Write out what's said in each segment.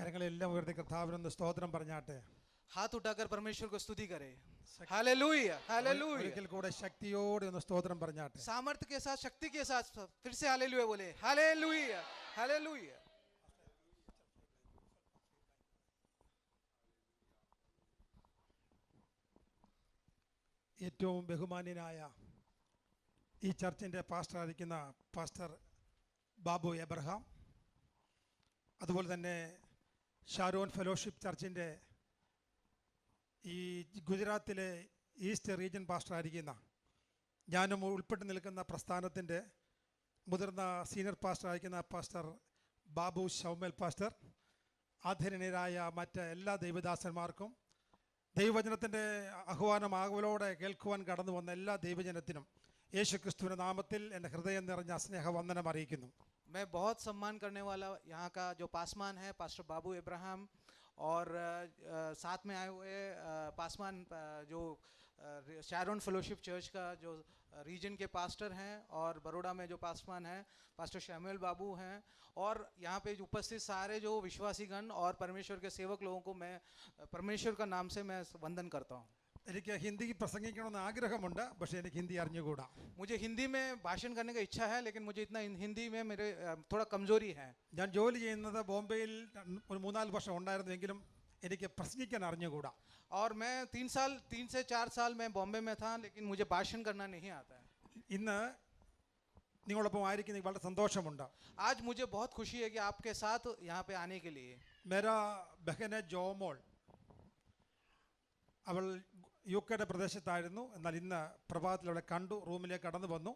കരങ്ങളെല്ലാം ഉയർത്തി കർത്താവിനൊന്ന് സ്തോത്രം പറഞ്ഞാട്ടെ. हाथ उठाकर परमेश्वर को स्तुति करें. Hallelujah, hallelujah. ഒരിക്കൽ കൂടെ ശക്തിയോടെ ഒന്ന് സ്തോത്രം പറഞ്ഞാട്ടെ. सामर्थ्य के साथ, शक्ति के साथ फिर से हालेलुया बोले. Hallelujah, hallelujah. ഏറ്റവും ബഹുമാന്യനായ ഈ ചർച്ചിൻ്റെ പാസ്റ്ററായിരിക്കുന്ന പാസ്റ്റർ ബാബു എബ്രഹാം, അതുപോലെ തന്നെ ഷാരോൺ ഫെലോഷിപ്പ് ചർച്ചിൻ്റെ ഈ ഗുജറാത്തിലെ ഈസ്റ്റ് റീജിയൻ പാസ്റ്ററായിരിക്കുന്ന ഞാനും ഉൾപ്പെട്ട് നിൽക്കുന്ന പ്രസ്ഥാനത്തിൻ്റെ മുതിർന്ന സീനിയർ പാസ്റ്ററായിരിക്കുന്ന പാസ്റ്റർ ബാബു ഷൗമേൽ പാസ്റ്റർ, ആദരണീയരായ മറ്റ് എല്ലാ ദൈവദാസന്മാർക്കും ദൈവവചനത്തിൻ്റെ ആഹ്വാനം ആകുവലോടെ കേൾക്കുവാൻ കടന്നു വന്ന എല്ലാ ദൈവജനത്തിനും യേശു ക്രിസ്തുവിൻ്റെ നാമത്തിൽ എൻ്റെ ഹൃദയം നിറഞ്ഞ സ്നേഹവന്ദനം അറിയിക്കുന്നു. मैं बहुत सम्मान करने वाला यहाँ का जो पासमान है पास्टर बाबू इब्राहिम और साथ में आए हुए पासमान जो शैरोन फेलोशिप चर्च का जो रीजन के पास्टर हैं और बड़ौदा में जो पासमान हैं पास्टर शैमुएल बाबू हैं और यहाँ पे उपस्थित सारे जो विश्वासीगण और परमेश्वर के सेवक लोगों को मैं परमेश्वर का नाम से मैं वंदन करता हूँ. എനിക്ക് ഹിന്ദി പ്രസംഗിക്കണമെന്ന് ആഗ്രഹമുണ്ട്, പക്ഷേ എനിക്ക് ഹിന്ദി അറിഞ്ഞുകൂടാ. मुझे हिंदी में भाषण करने का इच्छा है, लेकिन मुझे इतना हिंदी में मेरे थोड़ा कमजोरी है. ഞാൻ ജോലി ചെയ്യുന്നത് ബോംബെയിൽ ഒരു 3-4 വർഷം ഉണ്ടായിരുന്നെങ്കിലും എനിക്ക് പ്രസംഗിക്കാൻ അറിഞ്ഞുകൂടാ. और मैं 3 से 4 साल मैं बॉम्बे में था, लेकिन मुझे भाषण करना नहीं आता है. ഇന്ന് നിങ്ങളോടൊപ്പം ആയിരിക്കുന്ന വളരെ സന്തോഷമുണ്ട്. आज मुझे बहुत खुशी है कि आपके साथ यहाँ पे आने के लिए. मेरा ബഹന ജോമോൾ, അവൾ യുകെയുടെ പ്രദേശത്തായിരുന്നു. എന്നാൽ ഇന്ന് പ്രഭാതത്തിൽ അവളെ കണ്ടു, റൂമിലേക്ക് കടന്നു വന്നു.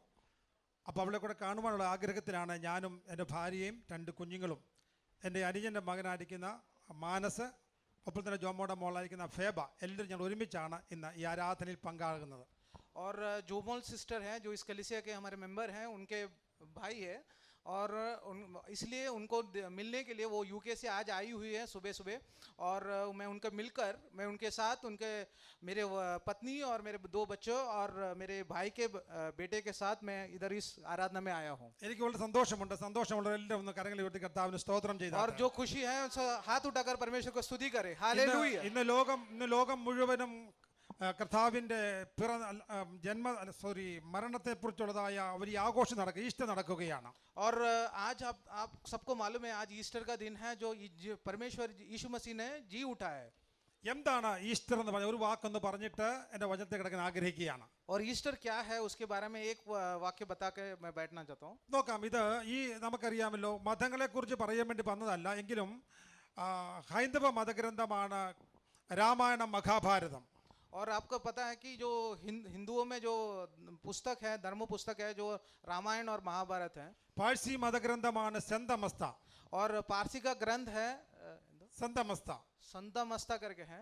അപ്പോൾ അവളെ കൂടെ കാണുവാനുള്ള ആഗ്രഹത്തിലാണ് ഞാനും എൻ്റെ ഭാര്യയും 2 കുഞ്ഞുങ്ങളും എൻ്റെ അനുജൻ്റെ മകനായിരിക്കുന്ന മാനസ്, ഒപ്പം തന്നെ ജോമോയുടെ മോളായിരിക്കുന്ന ഫേബ, എല്ലാവരും ഞങ്ങൾ ഒരുമിച്ചാണ് ഇന്ന് ഈ ആരാധനയിൽ പങ്കാകുന്നത്. और जोमोल सिस्टर हैं जो इस कलीसिया के हमारे मेंबर हैं, उनके भाई है और इसलिए उनको मिलने के लिए वो यूके से आज आई हुई है सुबह सुबह. और मैं उनका मिलकर मैं उनके साथ उनके मेरे पत्नी और मेरे 2 बच्चों और मेरे भाई के बेटे के साथ मैं इधर इस आराधना में आया हूँ. എനിക്ക് വളരെ സന്തോഷമുണ്ട്. സന്തോഷമുള്ളവരെല്ലാം ഒന്ന് കരങ്ങൾ ഉയർത്തി കർത്താവിന് സ്തോത്രം ചെയ്തു. और जो खुशी है हाथ उठाकर परमेश्वर को स्तुति करे. हालेलुया. ഇന്ന് ലോകം മുഴുവനും കർത്താവിൻ്റെ മരണത്തെക്കുറിച്ചുള്ളതായ ഒരു ആഘോഷം ഈസ്റ്റർ നടക്കുകയാണ്. और आज आप सबको मालूम है आज ईस्टर का दिन है जो परमेश्वर यीशु मसीह ने जी उठा है. എന്താണ് ഈസ്റ്റർ എന്ന് പറഞ്ഞ ഒരു വാക്കൊന്ന് പറഞ്ഞിട്ട് എൻ്റെ വചനത്തെ കിടക്കാൻ ആഗ്രഹിക്കുകയാണ്. और ईस्टर क्या है उसके बारे में एक वाक्य बता के मैं बैठना चाहता हूँ. നോക്കാം. ഇത് ഈ നമുക്കറിയാമല്ലോ, മതങ്ങളെക്കുറിച്ച് പറയാൻ വേണ്ടി വന്നതല്ല, എങ്കിലും ഹൈന്ദവ മതഗ്രന്ഥമാണ് രാമായണം മഹാഭാരതം. और आपको पता है कि जो हिंदुओं में जो पुस्तक है, धर्म पुस्तक है, जो रामायण और महाभारत है. പാഴ്സി മതഗ്രന്ഥമാണ് സന്തമസ്ത. और पारसी का ग्रंथ है സന്തമസ്ത. संतमस्ता करके है.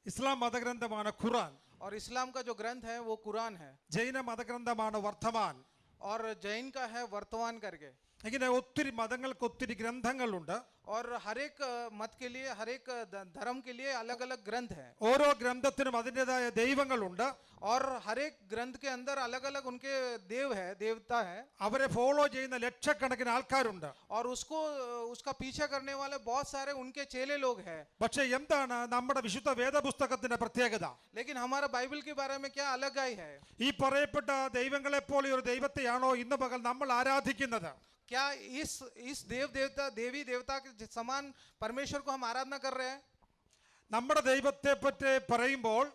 ഇസ്ലാം മതഗ്രന്ഥമാണ് ഖുറാൻ. और इस्लाम का जो ग्रंथ है वो कुरान है. ജൈന മതഗ്രന്ഥമാണ് വർത്തമാൻ. और जैन का है वर्तमान करके. ഇങ്ങനെ ഒത്തിരി മതങ്ങൾക്ക് ഒത്തിരി ഗ്രന്ഥങ്ങളുണ്ട്. और हर एक मत के लिए हर एक धर्म के लिए अलग अलग ग्रंथ है. ഓരോ ഗ്രന്ഥത്തിനും അതിൻ്റെതായ ദൈവങ്ങളുണ്ട്. और हर एक ग्रंथ के अंदर अलग अलग उनके देव है, देवता है. അവരെ ഫോളോ ചെയ്യുന്ന ലക്ഷക്കണക്കിന് ആൾക്കാരുണ്ട്. और उसका पीछा करने वाले बहुत सारे उनके चेले लोग हैं. പക്ഷേ എന്താണ് നമ്മുടെ വിശുദ്ധ വേദപുസ്തകത്തിന്റെ പ്രത്യേകത? लेकिन हमारा बाइबल के बारे में क्या अलग आई है? ഈ പറയപ്പെട്ട ദൈവങ്ങളെ പോലെ ഒരു ദൈവത്തെയാണോ ഇന്ന് പകൽ നമ്മൾ ആരാധിക്കുന്നത്? क्या इस देवी देवता के समान परमेश्वर को हम आराधना कर रहे हैं? നമ്മുടെ ദൈവത്തെ പറ്റി പറയുമ്പോൾ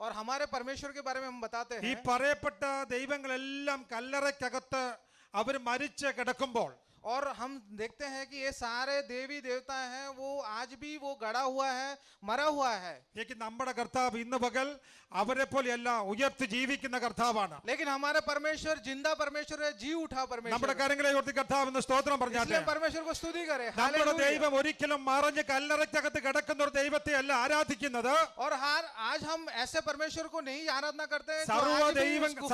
और हमारे परमेश्वर के बारे में हम बताते ഈ हैं. പറയപ്പെട്ട ദൈവങ്ങളെല്ലാം കല്ലറയ്ക്കകത്ത് അവർ മരിച്ച് കിടക്കുമ്പോൾ और हम देखते हैं कि ये सारे देवी देवता हैं वो आज भी वो गड़ा हुआ है, मरा हुआ है. लेकिन നമ്മുടെ കർത്താവ് ഇന്ന് പകൽ അവരെ പോലെയല്ല, ഉയർത്തി ജീവിക്കുന്ന കർത്താവാണ്. लेकिन हमारे परमेश्वर जिंदा परमेश्वर है, जी उठा परमेश्वर. നമ്മുടെ കരങ്ങളെ ഉയർത്തി കർത്താവിന് സ്തോത്രം പറഞ്ഞാട്ടെ. इसलिए परमेश्वर को स्तुति करें. നമ്മുടെ ദൈവം ഒരിക്കലും മറഞ്ഞ് കല്ലറയ്ക്കകത്ത് കിടക്കുന്ന ഒരു ദൈവത്തെ അല്ല ആരാധിക്കുന്നത്. और आज हम ऐसे परमेश्वर को नहीं आराधना करते हैं.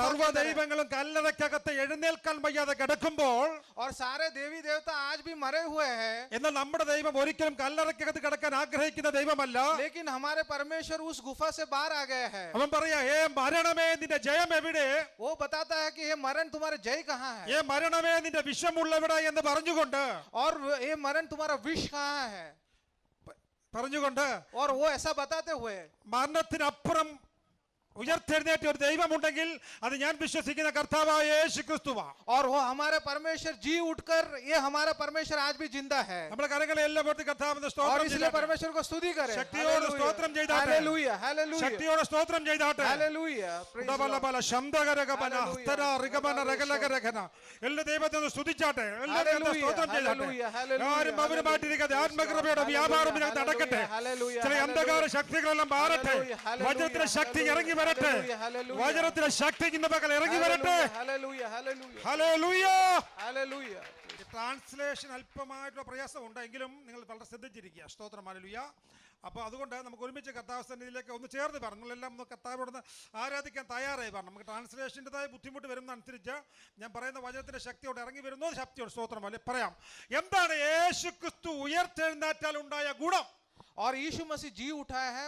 സർവ്വ ദൈവങ്ങളും കല്ലറയ്ക്കകത്ത് എഴുന്നേൽക്കാൻ വയ്യാതെ കിടക്കുമ്പോൾ और सारे देवी देवता आज भी मरे हुए हैं, എന്നാൽ നമ്മുടെ ദൈവം ഒരിക്കലും കല്ലറയ്ക്കകത്ത് കിടക്കാൻ ആഗ്രഹിക്കുന്ന ദൈവമല്ല. लेकिन हमारे परमेश्वर उस गुफा से बाहर आ गए हैं. അവൻ പറയാ, ഏ മരണമേ നിന്റെ ജയം എവിടെ, वो बताता है कि ये मरण तुम्हारा जय कहाँ है, ഏ മരണമേ നിന്റെ വിഷമുള്ളവിടെ എന്ന് പറഞ്ഞുകൊണ്ട് और ये मरण तुम्हारा विष कहाँ है, और वो ऐसा बताते हुए മരണത്തിനപ്പുറം ഉയർത്തെഴുന്നേറ്റ ഒരു ദൈവമുണ്ടെങ്കിൽ അത് ഞാൻ വിശ്വസിക്കുന്ന കർത്താവായ യേശു ക്രിസ്തുവാ. और वो हमारे परमेश्वर जी उठकर, ये हमारा परमेश्वर आज भी जिंदा है. നമ്മുടെ കരങ്ങളെ എല്ലാം കൊടുത്ത് കർത്താവിന്റെ और സ്തോത്രം इसलिए ചെയ്താട്ടെ. परमेश्वर को स्तुति करें. ശക്തിയോടെ സ്തോത്രം ചെയ്താട്ടെ. हालेलुया, हालेलुया, ശക്തിയോടെ സ്തോത്രം ചെയ്താട്ടെ. हालेलुया. Praise the Lord. ഉടബലബല ശബ്ദകരകബന ഹസ്തന റിഗമന രഗലകരകന എല്ലാ ദൈവത്തെ ഒന്ന് സ്തുതിച്ചാട്ടെ. എല്ലാ ദൈവത്തെ സ്തോത്രം ചെയ്താട്ടെ. ആരും മൗനമായിട്ടിരിക്കാതെ ആത്മകൃപയുടെ വ്യാപാരം ഇതിനകത്ത് നടക്കട്ടെ. ചില അന്ധകാര ശക്തികളെല്ലാം മാറട്ടെ. വചനത്തിന്റെ ശക്തി ഇറങ്ങി വരട്ടെ. വചനത്തിന്റെ ശക്തി ഇന്ന് പകൽ ഇറങ്ങി വരട്ടെ. Hallelujah, hallelujah, hallelujah. Hallelujah. Translation അല്പമായിട്ടുള്ള പ്രയാസം ഉണ്ടെങ്കിലും നിങ്ങൾ വളരെ ശ്രദ്ധിച്ചിരിക്കുക. സ്തോത്രം, ഹല്ലേലൂയ. അപ്പോൾ അതുകൊണ്ട് നമുക്ക് ഒരുമിച്ച് കർത്താവ് സന്നിധിയിലേക്ക് ഒന്ന് ചേർന്ന് പറഞ്ഞു, നിങ്ങളെല്ലാം ഒന്ന് കർത്താവിനോട് ആരാധിക്കാൻ തയ്യാറായി പറഞ്ഞു. നമുക്ക് ട്രാൻസ്ലേഷൻ്റെതായ ബുദ്ധിമുട്ട് വരുന്നതനുസരിച്ച് ഞാൻ പറയുന്ന വചനത്തിന്റെ ശക്തിയോടെ ഇറങ്ങി വരുന്നു. ശക്തിയോട് സ്തോത്രം അല്ലെ പറയാം. എന്താണ് യേശു ക്രിസ്തു ഉയർത്തെഴുന്നേറ്റാൽ ഉണ്ടായ ഗുണം? और यीशु मसीह जी उठाया है,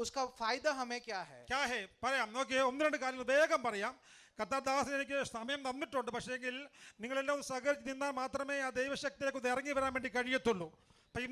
उसका फायदा हमें क्या है? क्या है പറയാം. നോക്കിയേ, ഒന്ന് രണ്ട് കാര്യങ്ങൾ വേഗം പറയാം. കർത്താദാസൻ എനിക്ക് സമയം തന്നിട്ടുണ്ട്. പക്ഷേങ്കിൽ നിങ്ങളെല്ലാം സഹകരിച്ച് നിന്നാൽ മാത്രമേ ആ ദൈവശക്തിയിലേക്ക് ഒന്ന് ഇറങ്ങി വരാൻ വേണ്ടി കഴിയത്തുള്ളൂ. അപ്പം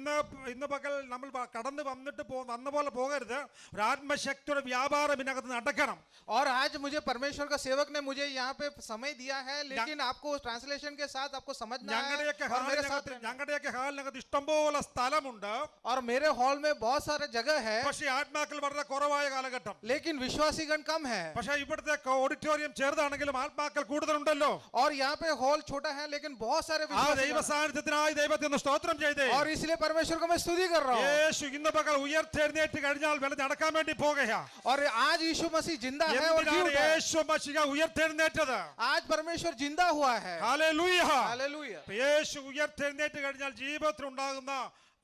ഇന്ന് പകൽ നമ്മൾ കടന്ന് വന്നിട്ട് വന്ന പോലെ പോകരുത്. ഒരു ആത്മശക്തിയുടെ വ്യാപാരം ഇതിനകത്ത് നടക്കണം. और आज मुझे परमेश्वर का सेवक ने मुझे यहाँ पे समय दिया है, लेकिन आपको ट्रांसलेशन के साथ आपको समझना है. और मेरे साथ ഞങ്ങളുടെയൊക്കെ ഹാളിനകത്ത് ഇഷ്ടംപോലെ സ്ഥലമുണ്ട്. और मेरे हॉल में बहुत सारे जगह है, പക്ഷേ ആത്മാക്കൾ വളരെ കുറവായ കാലഘട്ടം. लेकिन विश्वासीगण कम है. പക്ഷേ ഇവിടുത്തെ ഓഡിറ്റോറിയം ചെറുതാണെങ്കിലും ആത്മാക്കൾ കൂടുതലുണ്ടല്ലോ. और यहाँ पे हॉल छोटा है, लेकिन बहुत सारे ആ ദൈവ സാന്നിധ്യത്തിനായി ദൈവത്തെ ഒന്ന് സ്തോത്രം ചെയ്തേ. और इसलिए परमेश्वर को मैं स्तुति कर रहा हूँ. യേശു ഇന്ന് പകൽ ഉയർത്തെഴുന്നേറ്റ് കഴിഞ്ഞാൽ വെളി നടക്കാൻ വേണ്ടി പോകുകയാ. और आज यीशु मसीह जिंदा है और जी उठा है. യേശു മശിഹ ഉയർത്തെഴുന്നേറ്റത്. आज परमेश्वर जिंदा हुआ है. ഹല്ലേലൂയ. हालेलुया. യേശു ഉയർത്തെഴുന്നേറ്റ് കഴിഞ്ഞാൽ ജീവിതത്തിൽ ഉണ്ടാകുന്ന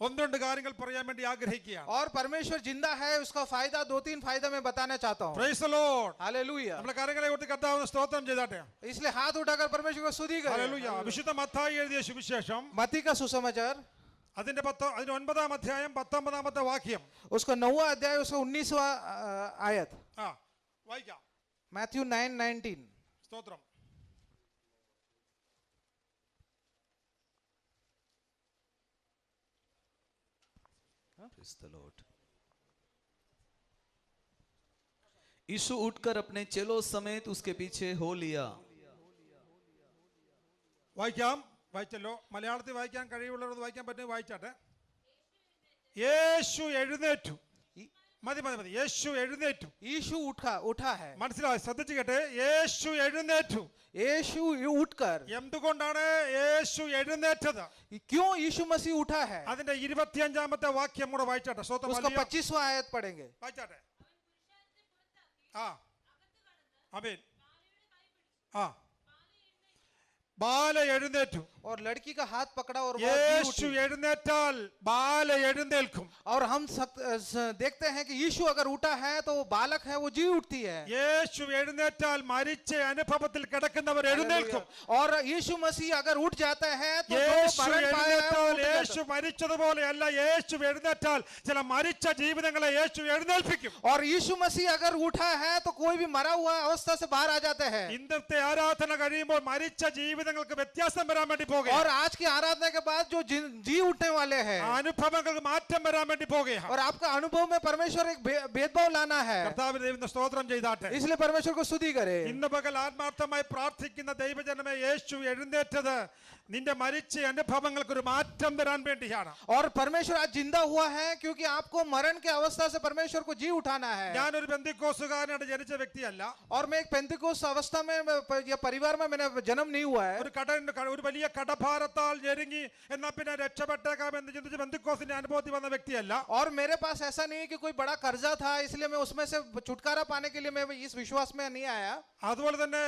ഒന്ന് രണ്ട് കാര്യങ്ങൾ പറയാൻ വേണ്ടി ആഗ്രഹിക്കുകയാണ്. और परमेश्वर जिंदा है, उसका फायदा 2-3 फायदा मैं बताना चाहता हूँ. Praise the Lord. हालेलुया. നമ്മുടെ കാര്യങ്ങളെ കൊടുത്ത് കർത്താവിനെ സ്തോത്രം ചെയ്താട്ടെ. इसलिए हाथ उठाकर परमेश्वर को स्तुति करें. ഹല്ലേലൂയ. വിശുദ്ധ മത്തായി എഴുതിയ സുവിശേഷം मत्ती का सुसमाचार, അതിന്റെ 9-ാം അധ്യായം 19-ാമത്തെ വാക്യം. उसका 9वां अध्याय, उसका 19वां आयत. വായിക്കാം. मैथ्यू 9:19. സ്തോത്രം. Praise the Lord. यीशु उठकर अपने चेलों समेत उसके पीछे हो लिया. വായിക്കാം. വായിച്ചല്ലോ. മലയാളത്തിൽ വായിക്കാൻ കഴിവുള്ളവർ വായിക്കാൻ പറ്റും. വായിച്ചാട്ടെ. യേശു എഴുന്നേറ്റു. മതി മതി മതി. യേശു എഴുന്നേറ്റു. यीशु उठा है. മനസ്സിലായി? ശ്രദ്ധിച്ചു കേട്ടെ. യേശു എഴുന്നേറ്റു. यीशु उठकर. എന്തുകൊണ്ടാണ് യേശു എഴുന്നേറ്റത്? क्यों यीशु मसीह उठा है? അതിന്റെ 25-ാമത്തെ വാക്യം കൂടെ വായിച്ചാട്ടെ. സ്തോത്രം. उसका 25वां आयत पढ़ेंगे. വായിച്ചാട്ടെ. ആമേൻ. ബാല എഴുന്നേറ്റു. और लड़की का हाथ पकड़ा और യേശു എഴുന്നേറ്റാൽ ബാല എഴുന്നേൽക്കും. और हम देखते हैं कि यीशु अगर उठा है तो वो बालक है, वो जी उठती है. യേശു എഴുന്നേറ്റാൽ മരിച്ച അനുഭവത്തിൽ കിടക്കുന്നവർ എഴുന്നേൽക്കും. और यीशु मसीह अगर उठ जाता है तो യേശു എഴുന്നേറ്റാൽ യേശു മരിച്ചതുപോലെയല്ല, യേശു എഴുന്നേറ്റാൽ ചില മരിച്ച ജീവിതങ്ങളെ യേശു എഴുന്നേൽപ്പിക്കും. और यीशु मसीह अगर उठा है तो कोई भी मरा हुआ अवस्था से बाहर आ जाते हैं. ഇന്നത്തെ ആരാധന കഴിയുമ്പോൾ മരിച്ച ജീവിതങ്ങൾക്ക് വ്യത്യാസം വരാൻ വേണ്ടി പോകുക. और आज की आराधना के बाद जो जी उठने वाले हैं, അനുഭവങ്ങൾക്ക് മാറ്റം വരാൻ വേണ്ടി പോകുക. और आपका अनुभव में परमेश्वर एक भेदभाव लाना है. കർത്താവിനെ ദൈവം സ്തോത്രം ചെയ്താട്ടെ. इसलिए परमेश्वर को स्तुति करे. ഇന്ന് പകൽ ആത്മാർത്ഥമായി പ്രാർത്ഥിക്കുന്ന ദൈവജനമേ, യേശു എഴുന്നേറ്റത് നിന്റെ മരിച്ച അനുഭവങ്ങൾക്ക് ഒരു മാറ്റം വരാൻ വേണ്ടിയാണ്. और परमेश्वर आज जिंदा हुआ है क्योंकि आपको मरण के अवस्था से परमेश्वर को जी उठाना है. ഞാനൊരു പെന്തിക്കോസുകാരനായിട്ട് ജനിച്ച വ്യക്തിയല്ല. और मैं एक पेंतिकोस्त अवस्था में या परिवार में मैंने जन्म नहीं हुआ है. ഒരു വലിയ കടഭാരത്താൽ ഞെരുങ്ങി എന്നാ പിന്നെ രക്ഷപ്പെട്ടേക്കാം എന്ന് ചിന്തിച്ച് പെന്തിക്കോസിന്റെ അനുഭവത്തിൽ വന്ന വ്യക്തിയല്ല. और मेरे पास ऐसा नहीं है कि कोई बड़ा कर्जा था इसलिए मैं उसमें से छुटकारा पाने के लिए मैं इस विश्वास में नहीं आया. അതുപോലെ തന്നെ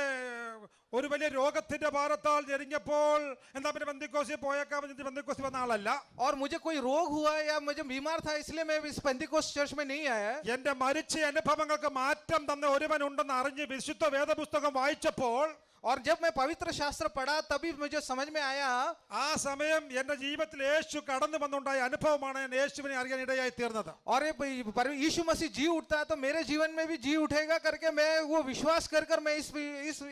ഒരു വലിയ രോഗത്തിന്റെ ഭാരത്താൽ ഞെരുങ്ങിയപ്പോൾ എന്നാ പിന്നെ പെന്തിക്കോസിൽ പോയേക്കാം എന്ന് പെന്തിക്കോസിൽ വന്ന ആളല്ല. और मुझे कोई रोग हुआ या मुझे बीमार था इसलिए मैं इस पेंतिकोस्त चर्च में नहीं आया. എന്റെ മരിച്ച അനുഭവങ്ങൾക്ക് മാറ്റം തന്ന ഒരുവൻ ഉണ്ടെന്ന് അറിഞ്ഞ് വിശുദ്ധ വേദപുസ്തകം വായിച്ചപ്പോൾ और जब मैं पवित्र शास्त्र पढ़ा तभी मुझे समझ में आया ആ സമയം എന്റെ ജീവിതത്തിൽ യേശു കടന്നു വന്നുണ്ടായ അനുഭവമാണ് ഞാൻ യേശുവിനെ അറിയാൻ ഇടയായി തീർന്നത്. और ये यीशु मसीह जी उठता है तो मेरे जीवन में भी जी उठेगा करके मैं वो विश्वास कर कर मैं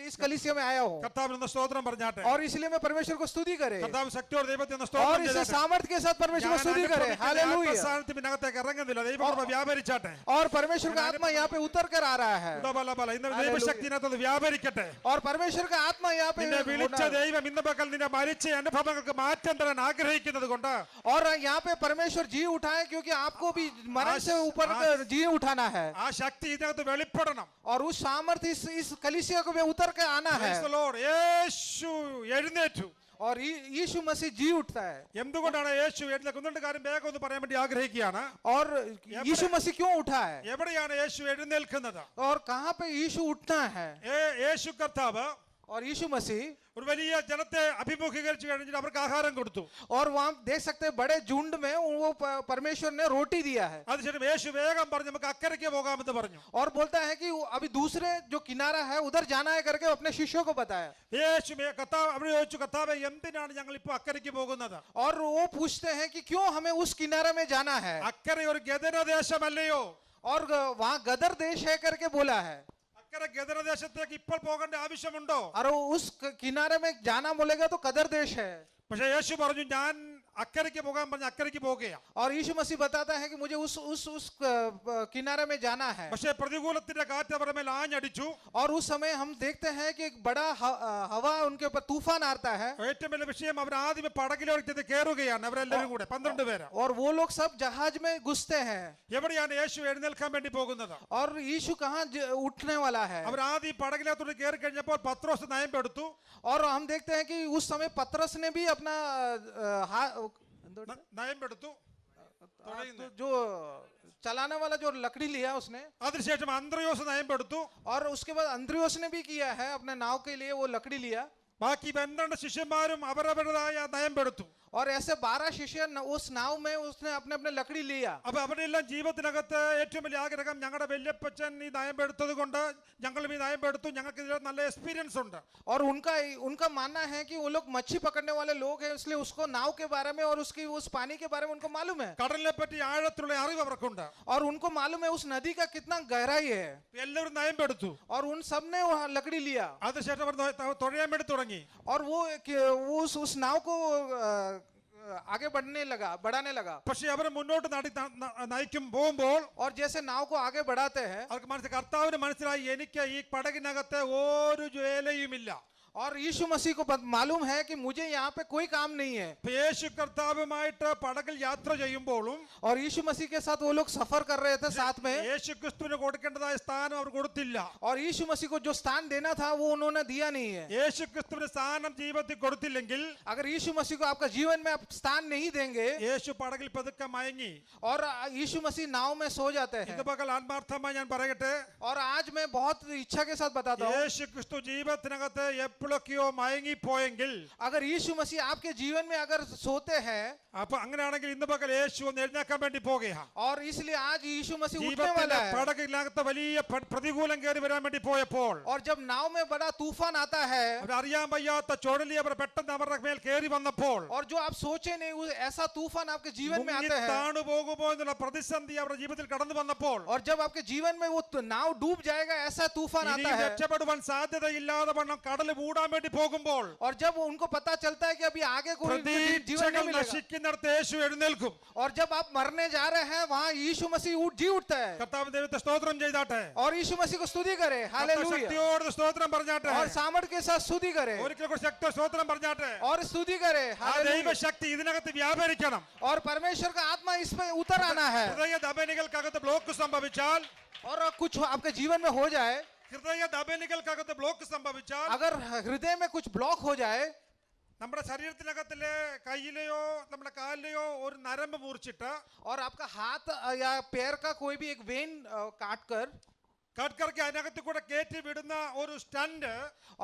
इस कलीसिया में आया हूँ. കർത്താവിന് സ്തോത്രം പറഞ്ഞാട്ടെ. और इसलिए मैं परमेश्वर को स्तुति करे കർത്താവ് ശക്തിയോടെ ദൈവത്തെ और സ്തോത്രം इसे ചെയ്യട്ടെ. सामर्थ्य के साथ परमेश्वर को स्तुति करे. हालेलुया. ആത്മസ്ഥാനത്തിനകത്തേക്ക് ഇറങ്ങുന്നില്ല. ദൈവകൃപ വ്യാപരിച്ചാട്ടെ. और परमेश्वर का आत्मा यहाँ पे उतर कर आ रहा है ഇന്ന് ദൈവശക്തിനകത്ത് വ്യാപരിക്കട്ടെ. और परमेश्वर का आत्मा यहाँ पे നിന്നെ വിളിച്ച ദൈവം ഇന്ന് പകൽ നിന്റെ മരിച്ച അനുഭവങ്ങൾക്ക് മാറ്റം തരാൻ ആഗ്രഹിക്കുന്നത് കൊണ്ട് और यहाँ पे परमेश्वर जी उठाए क्योंकि आपको भी मरण से ऊपर जी उठाना है ആ ശക്തി ഇതിനകത്ത് വെളിപ്പെടണം. और उस सामर्थ्य इस कलीसिया को भी उतर के आना है. Praise the Lord. യേശു എഴുന്നേറ്റു. और यीशु मसीह जी उठता है. എന്തുകൊണ്ടാണ് യേശു എഴുന്നേൽക്കുന്നത് കാര്യം വേഗം ഒന്ന് പറയാൻ വേണ്ടി ആഗ്രഹിക്കുകയാണ്. और यीशु मसीह क्यों उठा है എവിടെയാണ് യേശു എഴുന്നേൽക്കുന്നത്? और कहाँ पे यीशु उठना है? യേശു കർത്താവ് और यीशु मसीह ഒരു വലിയ ജനത്തെ അഭിമുഖീകരിച്ചു കഴിഞ്ഞിട്ട് അവർക്ക് ആഹാരം കൊടുത്തു. और वहाँ देख सकते हैं बड़े झुंड में वो परमेश्वर ने रोटी दिया है. അതിനുശേഷം യേശു വേഗം പറഞ്ഞു നമുക്ക് അക്കരയ്ക്ക് പോകാമെന്ന് പറഞ്ഞു. और बोलता है कि अभी दूसरे जो किनारा है उधर जाना है करके अपने शिष्यों को बताया. യേശു കർത്താവ് അവിടെ ചോദിച്ചു കർത്താവേ എന്തിനാണ് ഞങ്ങൾ ഇപ്പോൾ അക്കരയ്ക്ക് പോകുന്നത്? और वो पूछते हैं कि क्यों हमें उस किनारे में जाना है? അക്കര ഒരു ഗദരദേശമല്ലയോ? और वहाँ गदर देश है करके बोला है. അക്കര ഗദരദേശത്തേക്ക് ഇപ്പോൾ പോകേണ്ട ആവശ്യമുണ്ടോ? और उस किनारे में जाना बोलेगा तो कदर देश है. പക്ഷേ യേശു പറഞ്ഞു ഞാൻ അക്കരയ്ക്ക് പോകാൻ പറഞ്ഞ അക്കരയ്ക്ക് പോകുകയാണ്. और यीशु मसीह बताता है कि मुझे उस किनारे में जाना है. പക്ഷേ പ്രതികൂലത്തിന്റെ കാറ്റ് അവരുടെ മേൽ ആഞ്ഞടിച്ചു. और उस समय हम देखते हैं कि एक बड़ा हवा उनके ऊपर तूफान आता है. ഏറ്റവും വലിയ വിഷയം അവർ ആദ്യമേ പടകിലേക്ക് കയറുകയാണ് അവരെല്ലാവരും കൂടെ 12 പേര്. और वो लोग सब जहाज में घुसते हैं. എവിടെയാണ് യേശു എഴുന്നേൽക്കാൻ വേണ്ടി പോകുന്നത്? और यीशु कहाँ उठने वाला है? അവർ ആദ്യം പടകിനകത്തോട്ട് കയറി കഴിഞ്ഞപ്പോൾ പത്രോസ് നയമ്പെടുത്തു. और हम देखते हैं कि उस समय पतरस ने भी अपना നയമ്പെടുത്തു. जो चलाने वाला जो लकड़ी लिया उसने. അതിനുശേഷം അന്ത്രയോസ് നയമ്പെടുത്തു. और उसके बाद अंद्रियोस ने भी किया है अपने नाव के लिए वो लकड़ी लिया. ബാക്കി 12 ശിഷ്യന്മാരും അവരവരുടേതായ നയമ്പെടുത്തു. और ऐसे 12 शिष्य उस नाव में उसने अपने अपने लकड़ी लिया. അപ്പൊ അവരുടെ എല്ലാം ജീവിതത്തിനകത്ത് ഏറ്റവും വലിയ ആഗ്രഹം ഞങ്ങളുടെ വല്യപ്പച്ചൻ ഈ നയമ്പെടുത്തത് കൊണ്ട് ഞങ്ങളും ഈ നയമ്പെടുത്തു ഞങ്ങൾക്ക് ഇതിൽ നല്ല എക്സ്പീരിയൻസ് ഉണ്ട്. और उनका मानना है कि वो लोग मच्छी पकड़ने वाले लोग हैं इसलिए उसको नाव के बारे में और उसकी उस पानी के बारे में उनको मालूम है. കടലിനെ പറ്റി ആഴത്തിലുള്ള അറിവ് അവർക്കുണ്ട്. और उनको मालूम है उस नदी का कितना गहराई है. എല്ലാവരും നയമ്പെടുത്തു. और उन सब ने लकड़ी लिया. അതിനുശേഷം അവർ തുഴയാൻ വേണ്ടി തുടങ്ങി. और वो उस नाव को आगे बढ़ाने लगा. പക്ഷേ അവർ മുന്നോട്ട് നയിക്കും പോകുമ്പോൾ और जैसे नाव को आगे बढ़ाते हैं അവർക്ക് കർത്താവിന് മനസ്സിലായി എനിക്ക് ഈ പടകിനകത്ത് ഒരു ജോലിയുമില്ല. और यीशु मसीह को मालूम है कि मुझे यहाँ पे कोई काम नहीं है. യേശു കർത്താവുമായിട്ട് പടകിൽ യാത്ര ചെയ്യുമ്പോഴും और यीशु मसीह के साथ वो लोग सफर कर रहे थे साथ में. യേശു ക്രിസ്തുവിന് കൊടുക്കേണ്ടതായ സ്ഥാനം അവർ കൊടുത്തില്ല. और यीशु मसीह को जो स्थान देना था वो उन्होंने दिया नहीं है. യേശു ക്രിസ്തുവിന് സ്ഥാനം ജീവിതത്തിൽ കൊടുത്തില്ലെങ്കിൽ अगर यीशु मसीह को आपका जीवन में आप स्थान नहीं देंगे യേശു പടകിൽ പതുക്കെ മയങ്ങി. और यीशु मसीह नाव में सो जाते हैं. ഇത് പകൽ ആത്മാർത്ഥമായി ഞാൻ പറയട്ടെ, और आज मैं बहुत इच्छा के साथ बताता हूँ യേശു ക്രിസ്തു ജീവിതത്തിനകത്ത് എപ്പോഴൊക്കെയോ മയങ്ങിപ്പോയെങ്കിൽ अगर यीशु मसीह आपके जीवन में अगर सोते हैं അപ്പൊ അങ്ങനെയാണെങ്കിൽ ഇന്ന് പകൽ യേശു ഒന്ന് എഴുന്നേക്കാൻ വേണ്ടി പോകുകയാണ്. और इसलिए आज यीशु मसीह उठने ജീവിതത്തിന്റെ वाला है. പടകിനകത്ത് വലിയ പ്രതികൂലം കയറി വരാൻ വേണ്ടി പോയപ്പോൾ और जब नाव में बड़ा तूफान आता है അറിയാൻ വയ്യാത്ത ചുഴലി അവർ പെട്ടെന്ന് അവരുടെ മേൽ കയറി वന്നപ്പോൾ और जो आप सोचे नहीं ऐसा तूफान आपके जीवन में आते हैं താണു പോകുമോ എന്നുള്ള പ്രതിസന്ധി അവരുടെ ജീവിതത്തിൽ കടന്നു വന്നപ്പോൾ और जब आपके जीवन में वो नाव डूब जाएगा ऐसा तूफान ഇനി आता है രക്ഷപ്പെടുവാൻ സാധ്യതയില്ലാതെ വണ്ണം കടൽ മൂടാൻ വേണ്ടി പോകുമ്പോൾ और जब उनको पता चलता है कि अभी आगे कोई जीवन नहीं പ്രതീക്ഷകൾ मिलेगा നശിക്കുന്നിടത്ത് യേശു എഴുന്നേൽക്കും. और जब आप मरने जा रहे हैं वहाँ यीशु मसीह जी उठता है കർത്താവ് ദൈവത്തെ സ്തോത്രം ചെയ്താട്ടെ. और यीशु मसीह को स्तुति करे. हालेलुया. ശക്തിയോട് സ്തോത്രം പറഞ്ഞാട്ടെ. और सामर्थ के साथ स्तुति करे ഒരിക്കൽ കൂടി ശക്തി സ്തോത്രം പറഞ്ഞാട്ടെ. और स्तुति करे. ആ हालेलुया. ദൈവശക്തി ഇതിനകത്ത് വ്യാപരിക്കണം. और परमेश्वर का आत्मा इस पे उतर आना है. ഹൃദയ ധമനികൾക്കകത്ത് ബ്ലോക്ക് സംഭവിച്ചാൽ और कुछ आपके जीवन में हो जाए ഹൃദയ ധമനികൾക്കകത്ത് ബ്ലോക്ക് സംഭവിച്ചാൽ अगर हृदय में कुछ ब्लॉक हो जाए നമ്മുടെ ശരീരത്തിനകത്തിലെ കയ്യിലെയോ നമ്മുടെ കാലിലെയോ ഒരു നരമ്പ് മുറിച്ചിട്ട് और आपका हाथ या पैर का कोई भी एक वेन काट कर കട്ട് करके അതിനകത്ത് കൂടെ കയറ്റി വിടുന്ന ഒരു സ്റ്റണ്ട്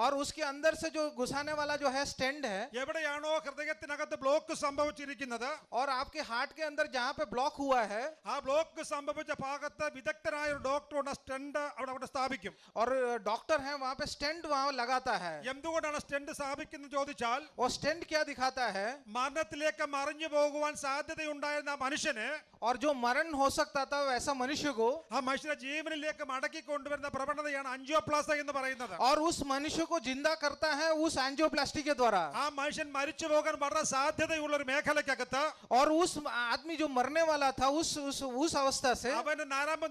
और उसके अंदर से जो घुसाने वाला जो है स्टैंड है, എവിടെയാണോ ഹൃദയത്തിനകത്ത് ബ്ലോക്ക് സംഭവിച്ചിരിക്കുന്നത് और आपके हार्ट के अंदर जहां पे ब्लॉक हुआ है, ആ ബ്ലോക്ക് സംഭവിച്ച ഭാഗത്ത് വിദഗ്ധനായ ഒരു ഡോക്ടറുടെ സ്റ്റണ്ട് അവിടെ സ്ഥാപിക്കും. और डॉक्टर है वहां पे स्टैंड वहां लगाता है. എന്തുകൊണ്ടാണ് സ്റ്റണ്ട് സ്ഥാപിക്കുന്നത് ചോദിച്ചാൽ और स्टैंड क्या दिखाता है? മരണത്തിലേക്ക് മറിഞ്ഞു പോകുവാൻ സാധ്യതയുണ്ടായിരുന്ന ആ മനുഷ്യന് और जो मरण हो सकता था वैसा मनुष्य को, ആ മനുഷ്യനെ ജീവനിലേക്ക് മടക്കി കൊണ്ടുവരുന്ന പ്രവണതയാണ് ആൻജിയോപ്ലാസ്റ്റി എന്ന് പറയുന്നത്. और उस मनुष्य को जिंदा करता है उस एंजियोप्लास्टी के द्वारा. ആ മനുഷ്യൻ മരിച്ചു പോകാൻ വളരെ സാധ്യതയുള്ള ഒരു മേഖലയ്ക്കകത്ത് और उस आदमी जो मरने वाला था उस अवस्था से, അവന് നരമ്പ്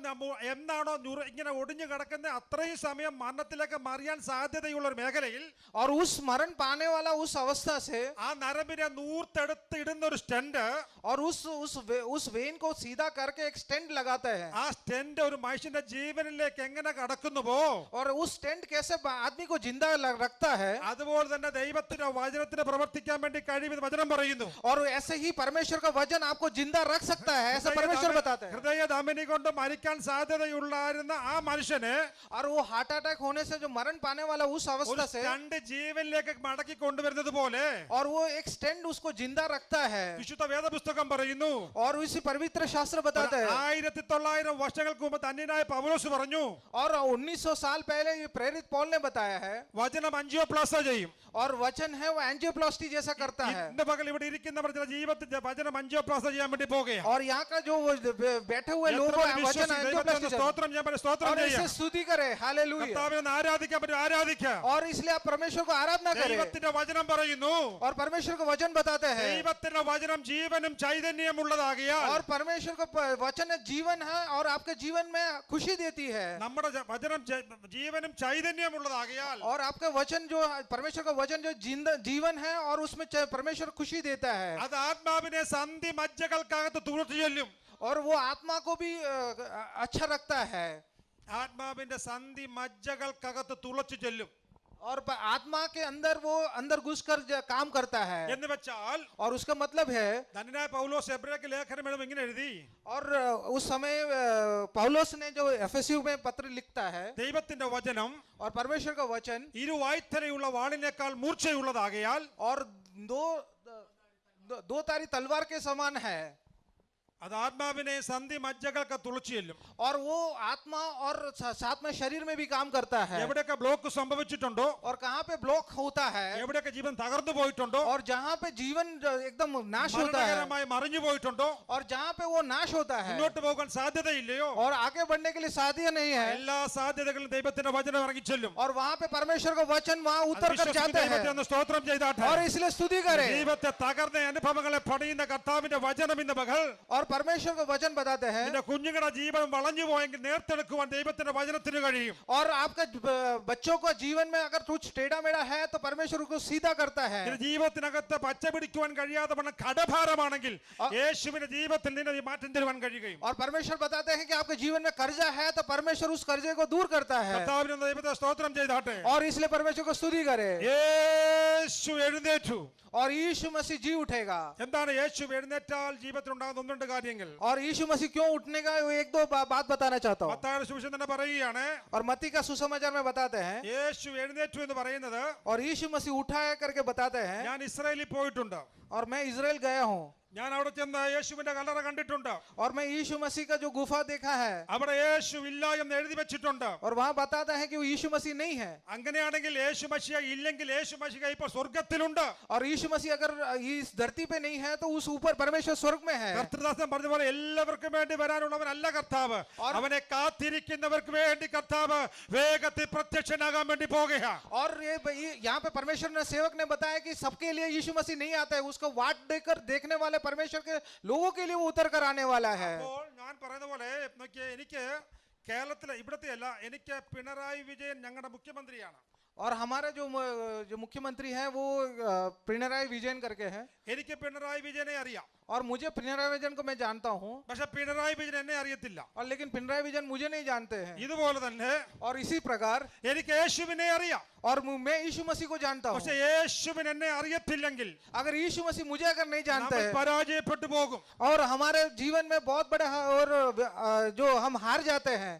എന്നാണോ ഇങ്ങനെ ഒടിഞ്ഞു കിടക്കുന്ന അത്രയും സമയം മരണത്തിലേക്ക് മറിയാൻ സാധ്യതയുള്ള ഒരു മേഖലയിൽ और उस मरण पाने वाला उस अवस्था से, ആ നരമ്പിനെ നൂർത്തെടുത്ത് ഇടുന്ന ഒരു സ്റ്റെൻഡ്, और उस वेन को सीधा करके एक स्टेंट लगाता है. ആ സ്റ്റെൻഡ് ഒരു മനുഷ്യന്റെ ജീവനിലേക്ക് എങ്ങനെ കടക്കുന്നുവോ और उस स्टेंट कैसे आदमी को जिंदा रखता है, അതുപോലെ തന്നെ ദൈവത്തിന്റെ വചനത്തിന് പ്രവർത്തിക്കാൻ വേണ്ടി കഴിയുമെന്ന് വചനം പറയുന്നു. और ऐसे ही परमेश्वर का वचन आपको जिंदा रख सकता है, ऐसा परमेश्वर बताता है. ഹൃദയ ധമനി കൊണ്ട് മരിക്കാൻ സാധ്യതയുള്ളായിരുന്ന ആ മനുഷ്യന് और वो हार्ट अटैक होने से जो मरण पाने वाला उस ഒരു अवस्था से, സ്റ്റെൻഡ് ജീവനിലേക്ക് മടക്കി കൊണ്ടുവരുന്നത് പോലെ और वो एक स्टैंड उसको जिंदा रखता है. വിശുദ്ധ വേദപുസ്തകം പറയുന്നു. और उसी पवित्र शास्त्र बताता है. 1900 വർഷങ്ങൾക്ക് മുമ്പ് ധന്യനായ പൗലോസ് പറഞ്ഞു, और 1900 साल पहले ये प्रेरित पौल ने बताया है. വചനം ആൻജിയോപ്ലാസ്റ്റി ചെയ്യും. और वचन है वो एंजियोप्लास्टी जैसा करता है. ഇന്ന് പകൽ ഇവിടെ ഇരിക്കുന്നവർ ചില ജീവിതത്തിന്റെ വചനം ആൻജിയോപ്ലാസ്റ്റി ചെയ്യാൻ വേണ്ടി പോകുകയാണ്. और यहाँ का जो वो बैठे हुए लोग हैं, वचन एंजियोप्लास्टी चाहिए. സ്തോത്രം ചെയ്യാൻ പറ്റും, സ്തോത്രം और ചെയ്യാം. इसे स्तुति करे, हालेलुया. കർത്താവിനെ ഒന്ന് ആരാധിക്കാൻ പറ്റും, ആരാധിക്കാം. और इसलिए आप परमेश्वर को आराधना करें. ദൈവത്തിന്റെ വചനം പറയുന്നു, और परमेश्वर को वचन बताते हैं. ദൈവത്തിന്റെ വചനം ജീവനും ചൈതന്യമുള്ളതാകിയാൽ और परमेश्वर को वचन जीवन है और आपके जीवन में खुशी देती है. നമ്മുടെ വചനം ജീവനും ചൈതന്യമുള്ളതാകിയാൽ और आपका वचन जो परमेश्वर का वचन जो जीवन है और उसमें परमेश्वर खुशी देता है. അത് ആത്മാവിനെ സന്ധി മജ്ജകൾക്കകത്ത് തുറച്ചു ചെല്ലും. और वो आत्मा को भी अच्छा रखता है. ആത്മാവിന്റെ സന്ധി മജ്ജകൾക്കകത്ത് തുളച്ചു ചെല്ലും और आत्मा के अंदर वो अंदर घुसकर काम करता है. എന്ന് വെച്ചാൽ और उसका मतलब है, ധന്യനായ പൗലോസ് എബ്രായർക്ക് ലേഖനം എഴുതുമ്പോൾ ഇങ്ങനെ എഴുതി, और उस समय पौलुस ने जो एफएसयू में पत्र लिखता है, ദൈവത്തിന്റെ വചനം और परमेश्वर का वचन ഇരുവായ്ത്തലയുള്ള വാളിനേക്കാൾ മൂർച്ചയുള്ളതാകിയാൽ और दो तारी तलवार के समान है. അത് ആത്മാവിനെ സന്ധി മജ്ജകൾക്ക് തുളച്ചു ചെല്ലും. और वो आत्मा और साथ में शरीर में भी काम करता है. എവിടെയൊക്കെ ബ്ലോക്ക് സംഭവിച്ചിട്ടുണ്ടോ, और कहाँ पे ब्लॉक होता है, എവിടെയൊക്കെ ജീവൻ തകർന്നു പോയിട്ടുണ്ടോ, और जहाँ पे जीवन एकदम नाश होता है, മരണകരമായി മറിഞ്ഞു പോയിട്ടുണ്ടോ, और जहाँ पे वो नाश होता है മുന്നോട്ട് പോകാൻ സാധ്യതയില്ലയോ, और आगे बढ़ने के लिए साध्य नहीं है, എല്ലാ സാധ്യതകളും ദൈവത്തിന്റെ വചനം ഇറങ്ങിച്ചെല്ലും. और वहाँ पे परमेश्वर का वचन वहाँ उतर कर जाते ദൈവത്തെ हैं. ഒന്ന് സ്തോത്രം ചെയ്താട്ടെ. और इसलिए स्तुति करें. ദൈവത്തെ തകർന്ന അനുഭവങ്ങളെ പണിയുന്ന കർത്താവിന്റെ വചനം ഇന്ന് പകൽ और परमेश्वर का वचन बताते हैं. നിന്റെ കുഞ്ഞുങ്ങളുടെ ജീവൻ വളഞ്ഞു പോയെങ്കിൽ നേർത്തെടുക്കുവാൻ ദൈവത്തിന്റെ വചനത്തിന് കഴിയും. और आपका बच्चों को जीवन में अगर कुछ टेढ़ा मेढ़ा है तो परमेश्वर को सीधा करता है. നിന്റെ ജീവിതത്തിനകത്ത് പച്ച പിടിക്കുവാൻ കഴിയാതെ വണ്ണം കടഭാരമാണെങ്കിൽ യേശുവിന്റെ ജീവിതത്തിൽ നിന്നെ മാറ്റം തരുവാൻ കഴിയുകയും. और परमेश्वर बताते हैं कि आपके जीवन में कर्जा है तो परमेश्वर उस कर्जे को दूर करता है. കർത്താവിനെ ദൈവത്തെ സ്തോത്രം ചെയ്താട്ടെ. और इसलिए परमेश्वर को स्तुति करे. യേശു എഴുന്നേറ്റു. और यीशु मसीह जी उठेगा. എന്താണ് യേശു എഴുന്നേറ്റാൽ ജീവിതത്തിൽ ഉണ്ടാകുന്ന ഒന്ന് രണ്ട് കാര്യങ്ങൾ और यीशु मसीह क्यों उठने का वो एक दो बात बताना चाहता हूँ. മത്തായിയുടെ സുവിശേഷം തന്നെ പറയുകയാണ്, और मत्ती का सुसमाचार में बताते हैं. യേശു എഴുന്നേറ്റു എന്ന് പറയുന്നത്, और यीशु मसीह उठा है करके बताते हैं. ഞാൻ ഇസ്രായേലിൽ പോയിട്ടുണ്ട്, और मैं इजराइल गया हूँ. ഞാൻ അവിടെ ചെന്ന് യേശുവിന്റെ കല്ലറ കണ്ടിട്ടുണ്ട്, और मैं यीशु मसीह का जो गुफा देखा है, അവിടെ യേശു ഇല്ല എന്ന് എഴുതി വെച്ചിട്ടുണ്ട്. और वहाँ बताता है कि वो यीशु मसीह नहीं है. അങ്ങനെയാണെങ്കിൽ യേശു മശിഹ ഇല്ലെങ്കിൽ യേശു മശിഹ ഇപ്പോൾ സ്വർഗ്ഗത്തിലുണ്ട്. और यीशु मसीह अगर इस धरती पे नहीं है तो उस ऊपर परमेश्वर स्वर्ग में है. കർത്തൃദാസൻ പറഞ്ഞ പോലെ എല്ലാവർക്കും വേണ്ടി വരാനുള്ളവനല്ല കർത്താവ്, അവനെ കാത്തിരിക്കുന്നവർക്ക് വേണ്ടി കർത്താവ് വേഗത്തിൽ പ്രത്യക്ഷനാകാൻ വേണ്ടി പോകുകയാണ്. और यहाँ पे परमेश्वर ने सेवक ने बताया कि सबके लिए यीशु मसीह नहीं आता है, उसको वाट देकर देखने वाले परमेश्वर के लोगों के लिए वो उतर कर आने वाला है. അപ്പോൾ ഞാൻ പറയുന്ന പോലെ നോക്കിയേ, എനിക്ക് കേരളത്തിലെ ഇവിടത്തെ അല്ല, എനിക്ക് പിണറായി വിജയൻ ഞങ്ങളുടെ മുഖ്യമന്ത്രിയാണ്. और हमारा जो मुख्यमंत्री है वो पिनराई विजयन करके है എനിക്ക് പിണറായി വിജയനെ അറിയാം. और मुझे पिनराई विजयन को मैं जानता हूँ പക്ഷെ പിണറായി വിജയൻ എന്നെ അറിയത്തില്ല. और लेकिन पिनराई विजयन मुझे नहीं जानते हैं ഇതുപോലെ തന്നെ और इसी प्रकार എനിക്ക് യേശുവിനെ അറിയാം. और मैं यीशु मसीह को जानता हूँ പക്ഷെ യേശുവിനെ എന്നെ അറിയത്തില്ലെങ്കിൽ अगर यीशु मसीह मुझे अगर नहीं जानते നമ്മൾ हैं പരാജയപ്പെട്ടു പോകും. और हमारे जीवन में बहुत बड़े और जो हम हार जाते हैं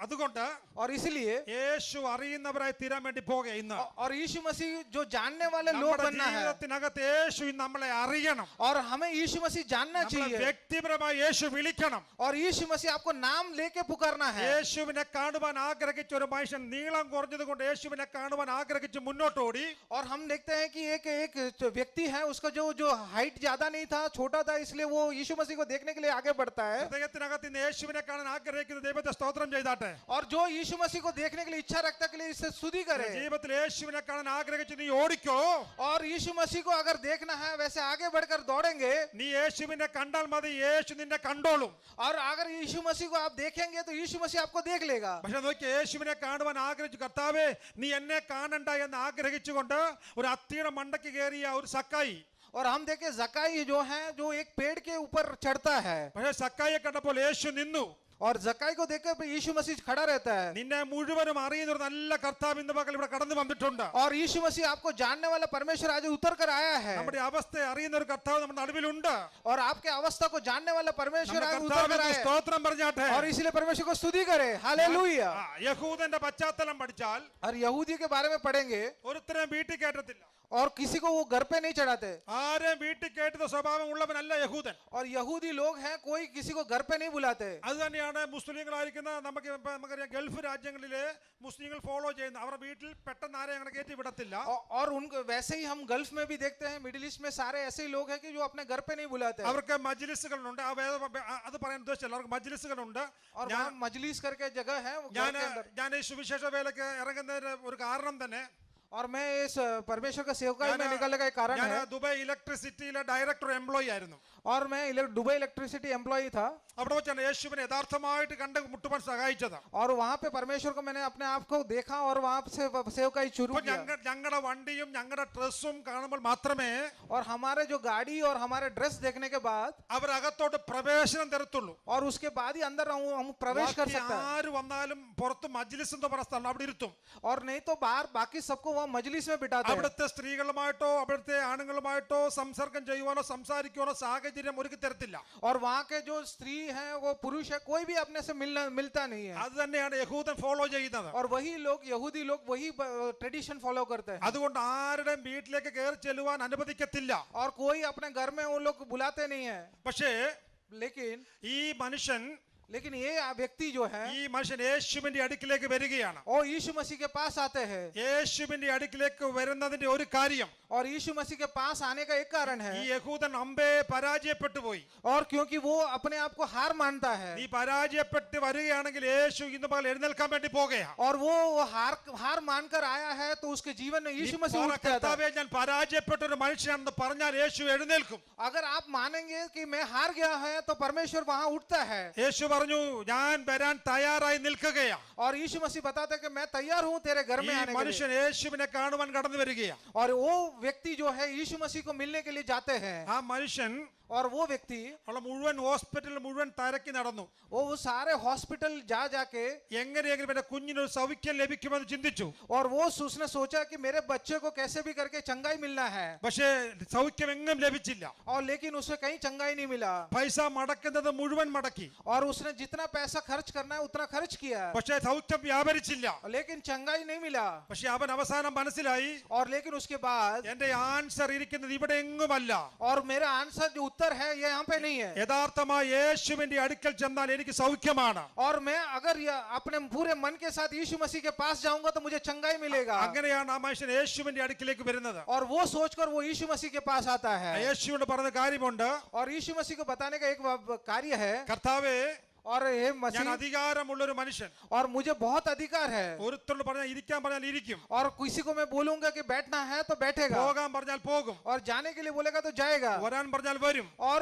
അതുകൊണ്ട് और इसलिए യേശു അറിയുന്നവരായി തീരാൻ വേണ്ടി പോകുക ഇന്ന്. और यीशु मसीह जो जानने वाले लोग നമ്മുടെ बनना है ജീവിതത്തിനകത്ത് യേശു ഇന്ന് നമ്മളെ അറിയണം. और हमें यीशु मसीह जानना നമ്മളെ चाहिए വ്യക്തിപരമായി യേശു വിളിക്കണം. और यीशु मसीह आपको नाम लेके पुकारना है യേശുവിനെ കാണുവാൻ ആഗ്രഹിച്ച ഒരു മനുഷ്യൻ നീളം കുറഞ്ഞത് കൊണ്ട് യേശുവിനെ കാണുവാൻ ആഗ്രഹിച്ച് മുന്നോട്ട് ഓടി. और हम देखते हैं कि एक व्यक्ति है उसका जो हाइट ज्यादा नहीं था छोटा था इसलिए वो यीशु मसीह को देखने के लिए आगे बढ़ता है ഹൃദയത്തിനകത്ത് ഇന്ന് യേശുവിനെ കാണാൻ ആഗ്രഹിക്കുന്ന ദൈവത്തെ സ്തോത്രം ചെയ്താട്ടെ. और जो यीशु मसीह को देखने के लिए इच्छा रखता के लिए इससे स्तुति करे ജീവിതത്തിൽ യേശുവിനെ കാണാൻ ആഗ്രഹിച്ച് നീ ഓടിക്കോ. और यीशु मसीह को अगर देखना है वैसे आगे बढ़कर दौड़ेंगे നീ യേശുവിനെ കണ്ടാൽ മതി, യേശു നിന്നെ കണ്ടോളും. और अगर यीशु मसीह को आप देखेंगे तो यीशु मसीह आपको देख लेगा പക്ഷെ നോക്കി, യേശുവിനെ കാണുവാൻ ആഗ്രഹിച്ചു കർത്താവേ നീ എന്നെ കാണണ്ട എന്ന് ആഗ്രഹിച്ചുകൊണ്ട് ഒരു അത്തിയുടെ മണ്ടയ്ക്ക് കയറിയ ഒരു സക്കായി. और हम देखे जकाई जो है जो एक पेड़ के ऊपर चढ़ता है പക്ഷെ സക്കായിയെ കണ്ടപ്പോൾ യേശു നിന്നു. और जकाई को देखकर यीशु मसीह खड़ा रहता है നിന്നെ മുഴുവനും അറിയുന്ന ഒരു നല്ല കർത്താവ് ഇന്ന് പകൽ ഇവിടെ കടന്നു വന്നിട്ടുണ്ട്. और यीशु मसीह आपको जानने वाला परमेश्वर आज उतर कर आया है നമ്മുടെ അവസ്ഥയെ അറിയുന്ന ഒരു കർത്താവ് നമ്മുടെ നടുവിലുണ്ട്. और आपके अवस्था को जानने वाला परमेश्वर നമ്മുടെ आज उतर कर കർത്താവിന് आया है സ്തോത്രം പറഞ്ഞാട്ടെ. और इसलिए परमेश्वर को स्तुति करे हालेलुया യഹൂദന്റെ പശ്ചാത്തലം പഠിച്ചാൽ और यहूदी के बारे में पढ़ेंगे ഒരുത്തരം വീട്ടിൽ കയറ്റത്തില്ല. और किसी को वो घर पे नहीं चढ़ाते ആരെയും വീട്ടിൽ കയറ്റുന്ന സ്വഭാവം ഉള്ളവനല്ല യഹൂദൻ. और यहूदी लोग हैं कोई किसी को घर पे नहीं बुलाते അത് തന്നെയാണ് മുസ്ലിങ്ങളായിരിക്കുന്ന നമുക്കറിയാം ഗൾഫ് രാജ്യങ്ങളിലെ മുസ്ലിങ്ങൾ ഫോളോ ചെയ്യുന്നത്. അവരുടെ വീട്ടിൽ പെട്ടെന്ന് ആരെയും അങ്ങനെ കയറ്റി വിടത്തില്ല. और उनको वैसे ही हम गल्फ में भी देखते हैं मिडिल ईस्ट में सारे ऐसे ही लोग हैं कि जो अपने घर पे नहीं बुलाते അവർക്ക് മജ്ലിസുകളുണ്ട്. അത് പറയാൻ ഉദ്ദേശിച്ചല്ല, അവർക്ക് മജ്ലിസുകളുണ്ട്. और वहाँ मजलिस करके जगह है वो घर के अंदर। ഞാൻ ഈ സുവിശേഷ വേലയ്ക്ക് ഇറങ്ങുന്നതിന് ഒരു കാരണം തന്നെ और मैं इस परमेश्वर का सेवकाई में निकलने का एक कारण ഞാൻ है ദുബായ് ഇലക്ട്രിസിറ്റിയിലെ ഡയറക്ടർ എംപ്ലോയി ആയിരുന്നു. और मैं दुबई इलेक्ट्रिसिटी एम्प्लॉई था അവിടെ വെച്ചാണ് യേശുവിനെ യഥാർത്ഥമായിട്ട് കണ്ട് മുട്ടുവാൻ സഹായിച്ചത്. और वहाँ पे परमेश्वर को मैंने अपने आप को देखा और वहाँ से सेवकाई शुरू അപ്പൊ किया ഞങ്ങളുടെ വണ്ടിയും ഞങ്ങളുടെ ഡ്രസ്സും കാണുമ്പോൾ മാത്രമേ और हमारे जो गाड़ी और हमारे ड्रेस देखने के बाद അവർ അകത്തോട്ട് പ്രവേശനം തരത്തുള്ളൂ. और उसके बाद ही अंदर हम प्रवेश कर सकते हैं ആര് വന്നാലും പുറത്ത് മജ്ലിസ് എന്ന് പറയുന്ന സ്ഥലം അവിടെ ഇരുത്തും. और नहीं तो बाहर बाकी सबको वहाँ मजलिस में बिठाते हैं അവിടുത്തെ സ്ത്രീകളുമായിട്ടോ അവിടുത്തെ ആണുങ്ങളുമായിട്ടോ സംസർഗം ചെയ്യുവാനോ സംസാരിക്കുവാനോ സാഹചര്യം ഒരുക്കി തരത്തില്ല. और वहाँ के जो स्त्री हैं वो पुरुष है कोई भी अपने से मिलता नहीं है അത് തന്നെയാണ് യഹൂദൻ ഫോളോ ചെയ്യുന്നത്. और वही लोग यहूदी लोग वही ट्रेडिशन फॉलो करते हैं അതുകൊണ്ട് ആരുടെയും വീട്ടിലേക്ക് കയറി ചെല്ലുവാൻ അനുവദിക്കത്തില്ല. और कोई अपने घर में वो लोग बुलाते नहीं है പക്ഷേ लेकिन ഈ മനുഷ്യൻ ये व्यक्ति जो है ഈ മനുഷ്യൻ യേശുവിന്റെ അടുക്കിലേക്ക് വരികയാണ്. वो यीशु मसीह के पास आते हैं യേശുവിന്റെ അടുക്കിലേക്ക് വരുന്നതിന്റെ ഒരു കാര്യം, और यीशु मसीह के पास आने का एक कारण ഈ है യഹൂദൻ അമ്പേ പരാജയപ്പെട്ടു പോയി. और क्योंकि वो अपने आप को हार मानता है നീ പരാജയപ്പെട്ട് വരികയാണെങ്കിൽ യേശു ഇന്ന് പകൽ എഴുന്നേൽക്കാൻ വേണ്ടി പോകുകയാണ്. और वो हार मानकर आया है तो उसके जीवन में यीशु मसीह उठ जाता है കർത്താവേ ഞാൻ പരാജയപ്പെട്ട ഒരു മനുഷ്യനാണെന്ന് പറഞ്ഞാൽ യേശു എഴുന്നേൽക്കും. अगर आप मानेंगे कि मैं हार गया है तो परमेश्वर वहां उठता है യേശു പറഞ്ഞു ഞാൻ വരാൻ തയ്യാറായി നിൽക്കുകയാണ്. और यीशु मसीह बताता है कि मैं तैयार हूं तेरे घर में ഈ आने के लिए മനുഷ്യൻ യേശുവിനെ കാണുവാൻ കടന്നു വരികയാണ്. और वो व्यक्ति जो है यीशु मसीह को मिलने के लिए जाते हैं ആ മനുഷ്യൻ और वो व्यक्ति അവളെ മുഴുവൻ ഹോസ്പിറ്റലിൽ മുഴുവൻ തരക്കി നടന്നു. वो सारे हॉस्पिटल जाके എങ്ങനെയെങ്കിലും എന്റെ കുഞ്ഞിനൊരു സൗഖ്യം ലഭിക്കുമെന്ന് ചിന്തിച്ചു. और वो उसने सोचा कि मेरे बच्चे को कैसे भी करके चंगाई मिलना है പക്ഷേ സൗഖ്യം എങ്ങും ലഭിച്ചില്ല. और लेकिन उसे कहीं चंगाई नहीं मिला പൈസ മടക്കുന്നത് മുഴുവൻ മടക്കി. और उसने जितना पैसा खर्च करना है उतना खर्च किया പക്ഷേ സൗഖ്യം വ്യാപരിച്ചില്ല. लेकिन चंगाई नहीं मिला പക്ഷെ അവൻ അവസാനം മനസ്സിലായി और लेकिन उसके बाद എന്റെ ആൻസർ ഇരിക്കുന്നത് ഇവിടെ എങ്ങുമല്ല. और मेरा आंसर जो उत्तर है ये यहाँ पे नहीं है യഥാർത്ഥമായി യേശുവിന്റെ അടുക്കൽ ചെന്നാൽ എനിക്ക് സൗഖ്യമാണ്. और मैं अगर अपने पूरे मन के साथ यीशु मसीह के पास जाऊंगा तो मुझे चंगाई मिलेगा അങ്ങനെയാണ് ആ മനുഷ്യൻ യേശുവിന്റെ അടുക്കിലേക്ക് വരുന്നത്. और वो सोचकर वो यीशु मसीह के पास आता है യേശുവിനോട് പറഞ്ഞ കാര്യമുണ്ട്, और यीशु मसीह को बताने का एक कार्य है കർത്താവേ और हे ഞാൻ मसीह, അധികാരമുള്ള ഒരു മനുഷ്യൻ. और मुझे बहुत अधिकार है, ഒരുത്തരോട് പറഞ്ഞാൽ ഇരിക്കാൻ പറഞ്ഞാൽ ഇരിക്കും, और किसी को मैं बोलूंगा कि बैठना है तो बैठेगा, പോകാൻ പറഞ്ഞാൽ പോകും, और जाने के लिए बोलेगा तो जाएगा, വരാൻ പറഞ്ഞാൽ വരും. और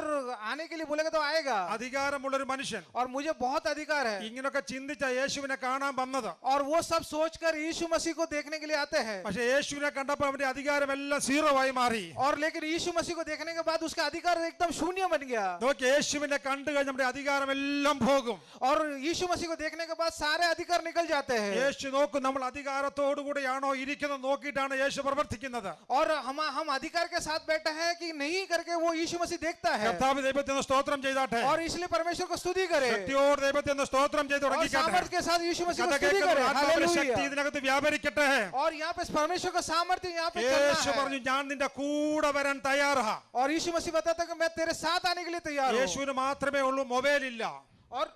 आने के लिए बोलेगा तो आएगा, അധികാരമുള്ള ഒരു മനുഷ്യൻ. और मुझे बहुत अधिकार है. ഇങ്ങനൊക്കെ ചിന്തിച്ച യേശുവിനെ കാണാൻ വന്നത്. और वो सब सोचकर यीशु मसीह को देखने के लिए आते हैं. പക്ഷെ യേശുവിനെ കണ്ടപ്പോൾ അവന്റെ അധികാരം എല്ലാം സീറോ ആയി മാറി. और लेकिन यीशु मसीह को देखने के बाद उसका अधिकार एकदम शून्य बन गया. നോക്കി, യേശുവിനെ കണ്ടു കഴിഞ്ഞാൽ നമ്മുടെ അധികാരം എല്ലാം പോകും. और यीशु मसीह को देखने के बाद सारे अधिकार निकल जाते हैं. യേശു നോക്കും നമ്മൾ അധികാരത്തോടു കൂടെയാണോ ഇരിക്കുന്നത് നോക്കിയിട്ടാണ് യേശു പ്രവർത്തിക്കുന്നത്. और हम अधिकार के साथ बैठे हैं कि नहीं करके वो यीशु मसीह देखता है. കർത്താവ് ദൈവത്തെ ഒന്ന് സ്തോത്രം ചെയ്താട്ടെ. और इसलिए परमेश्वर को स्तुति करे, ശക്തിയോട് ദൈവത്തെ ഒന്ന് സ്തോത്രം ചെയ്ത് और തുടങ്ങിക്കട്ടെ. सामर्थ्य के साथ यीशु मसीह को കഥ स्तुति കേൾക്കുന്ന करे. ആത്മാവിന്റെ ശക്തി हालेलुया. ഇതിനകത്ത് വ്യാപരിക്കട്ടെ. और यहाँ पे परमेश्वर का सामर्थ्य यहाँ पे യേശു चलना പറഞ്ഞു है. ഞാൻ നിന്റെ കൂടെ വരാൻ തയ്യാറാ. और यीशु मसीह बताता है कि मैं तेरे साथ आने के लिए तैयार हूँ. യേശുവിന് മാത്രമേ ഉള്ളൂ മൊബൈൽ ഇല്ല. और